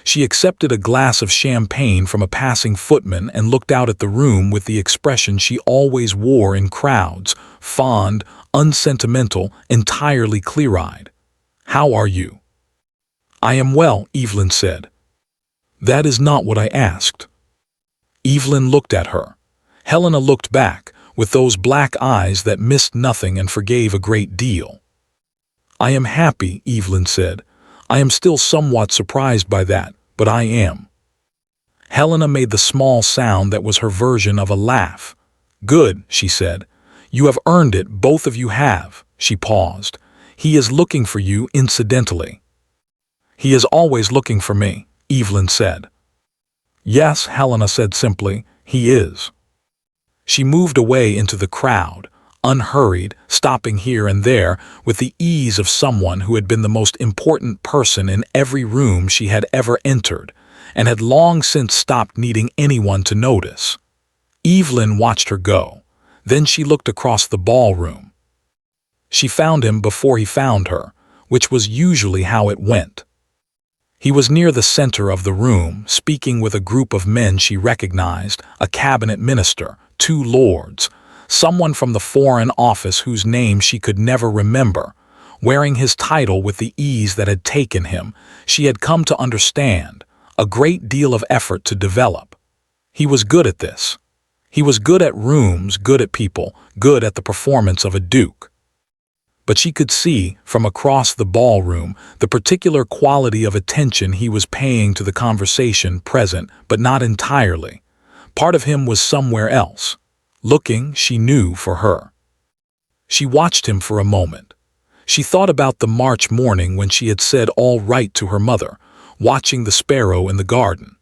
She accepted a glass of champagne from a passing footman and looked out at the room with the expression she always wore in crowds, fond, unsentimental, entirely clear-eyed. How are you? I am well, Evelyn said. That is not what I asked. Evelyn looked at her. Helena looked back, with those black eyes that missed nothing and forgave a great deal. I am happy, Evelyn said. I am still somewhat surprised by that, but I am. Helena made the small sound that was her version of a laugh. Good, she said. You have earned it, both of you have. She paused. He is looking for you incidentally. He is always looking for me, Evelyn said. Yes, Helena said simply, he is. She moved away into the crowd, unhurried, stopping here and there with the ease of someone who had been the most important person in every room she had ever entered, and had long since stopped needing anyone to notice. Evelyn watched her go. Then she looked across the ballroom. She found him before he found her, which was usually how it went. He was near the center of the room, speaking with a group of men she recognized, a cabinet minister, 2 lords, someone from the Foreign Office whose name she could never remember. Wearing his title with the ease that had taken him, she had come to understand, a great deal of effort to develop. He was good at this. He was good at rooms, good at people, good at the performance of a duke. But she could see, from across the ballroom, the particular quality of attention he was paying to the conversation present, but not entirely. Part of him was somewhere else, looking, she knew, for her. She watched him for a moment. She thought about the March morning when she had said all right to her mother, watching the sparrow in the garden.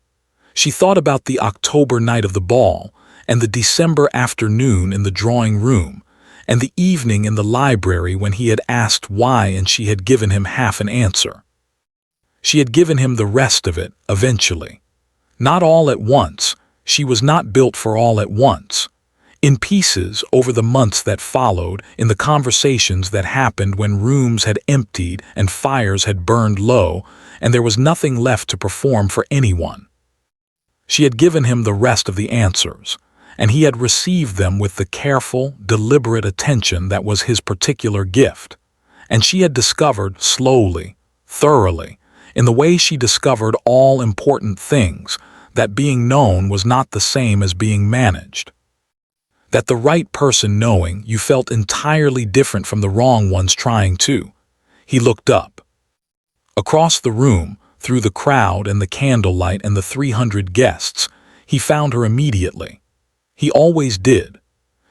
She thought about the October night of the ball, and the December afternoon in the drawing room, and the evening in the library when he had asked why and she had given him half an answer. She had given him the rest of it, eventually. Not all at once. She was not built for all at once. In pieces, over the months that followed, in the conversations that happened when rooms had emptied and fires had burned low, and there was nothing left to perform for anyone. She had given him the rest of the answers, and he had received them with the careful, deliberate attention that was his particular gift. And she had discovered, slowly, thoroughly, in the way she discovered all important things, that being known was not the same as being managed. That the right person knowing you felt entirely different from the wrong ones trying to. He looked up. Across the room, through the crowd and the candlelight and the 300 guests, he found her immediately. He always did.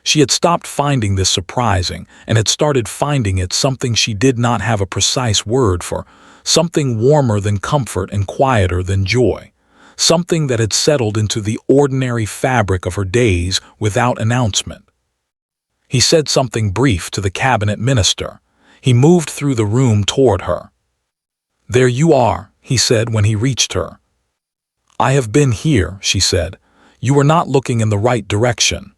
She had stopped finding this surprising and had started finding it something she did not have a precise word for, something warmer than comfort and quieter than joy. Something that had settled into the ordinary fabric of her days without announcement. He said something brief to the cabinet minister. He moved through the room toward her. "There you are," he said when he reached her. "I have been here," she said. "You were not looking in the right direction."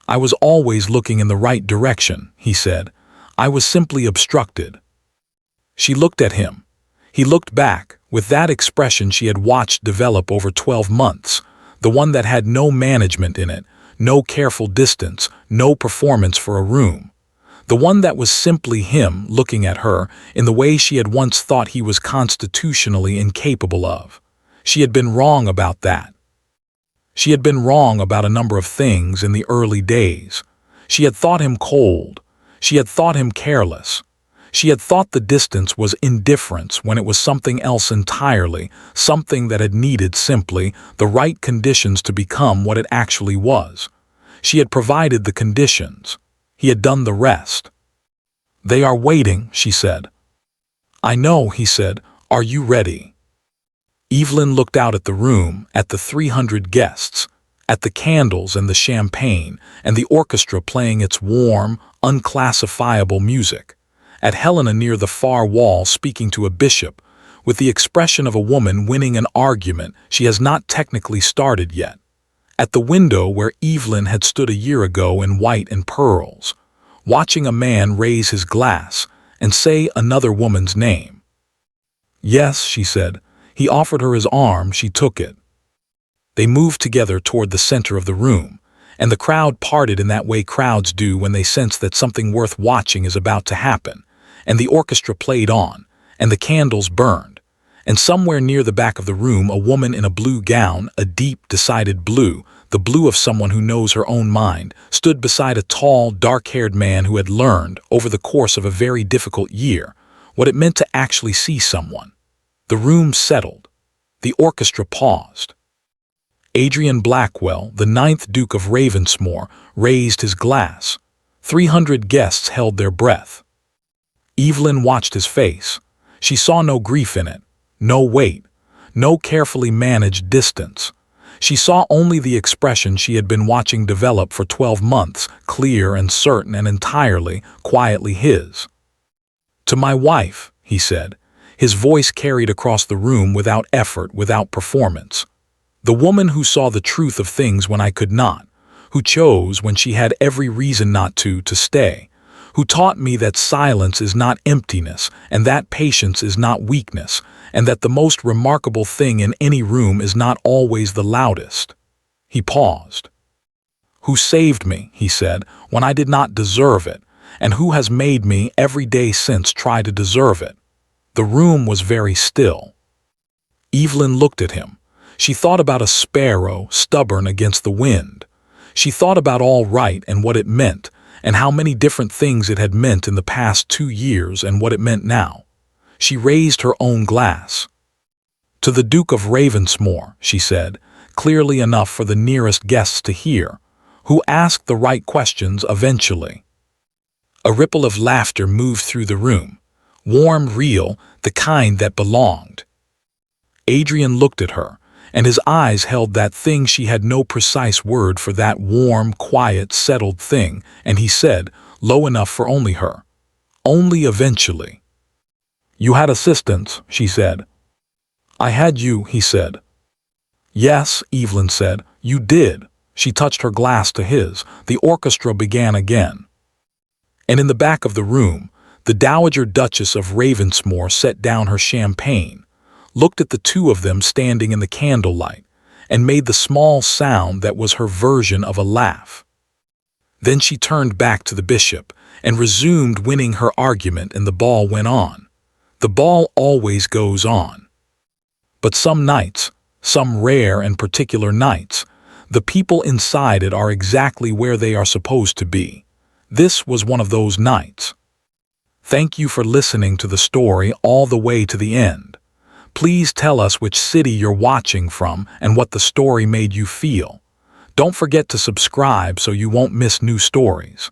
"I was always looking in the right direction," he said. "I was simply obstructed." She looked at him. He looked back, with that expression she had watched develop over 12 months, the one that had no management in it, no careful distance, no performance for a room. The one that was simply him looking at her in the way she had once thought he was constitutionally incapable of. She had been wrong about that. She had been wrong about a number of things in the early days. She had thought him cold. She had thought him careless. She had thought the distance was indifference when it was something else entirely, something that had needed simply the right conditions to become what it actually was. She had provided the conditions. He had done the rest. "They are waiting," she said. "I know," he said. "Are you ready?" Evelyn looked out at the room, at the 300 guests, at the candles and the champagne, and the orchestra playing its warm, unclassifiable music, at Helena near the far wall speaking to a bishop, with the expression of a woman winning an argument she has not technically started yet, at the window where Evelyn had stood a year ago in white and pearls, watching a man raise his glass and say another woman's name. "Yes," she said. He offered her his arm, she took it. They moved together toward the center of the room, and the crowd parted in that way crowds do when they sense that something worth watching is about to happen, and the orchestra played on, and the candles burned, and somewhere near the back of the room a woman in a blue gown, a deep, decided blue, the blue of someone who knows her own mind, stood beside a tall, dark-haired man who had learned, over the course of a very difficult year, what it meant to actually see someone. The room settled. The orchestra paused. Adrian Blackwell, the 9th Duke of Ravensmore, raised his glass. 300 guests held their breath. Evelyn watched his face. She saw no grief in it, no weight, no carefully managed distance. She saw only the expression she had been watching develop for 12 months, clear and certain and entirely, quietly his. "To my wife," he said. His voice carried across the room without effort, without performance. "The woman who saw the truth of things when I could not, who chose when she had every reason not to stay, who taught me that silence is not emptiness and that patience is not weakness, and that the most remarkable thing in any room is not always the loudest." He paused. "Who saved me," he said, "when I did not deserve it, and who has made me every day since try to deserve it." The room was very still. Evelyn looked at him. She thought about a sparrow stubborn against the wind. She thought about all right and what it meant, and how many different things it had meant in the past 2 years and what it meant now. She raised her own glass. "To the Duke of Ravensmore," she said, clearly enough for the nearest guests to hear, who asked the right questions eventually. A ripple of laughter moved through the room, warm, real, the kind that belonged. Adrian looked at her, and his eyes held that thing she had no precise word for, that warm, quiet, settled thing, and he said, low enough for only her, "Only eventually." "You had assistants," she said. "I had you," he said. "Yes," Evelyn said, "you did." She touched her glass to his. The orchestra began again. And in the back of the room, the Dowager Duchess of Ravensmore set down her champagne, looked at the two of them standing in the candlelight, and made the small sound that was her version of a laugh. Then she turned back to the bishop and resumed winning her argument, and the ball went on. The ball always goes on. But some nights, some rare and particular nights, the people inside it are exactly where they are supposed to be. This was one of those nights. Thank you for listening to the story all the way to the end. Please tell us which city you're watching from and what the story made you feel. Don't forget to subscribe so you won't miss new stories.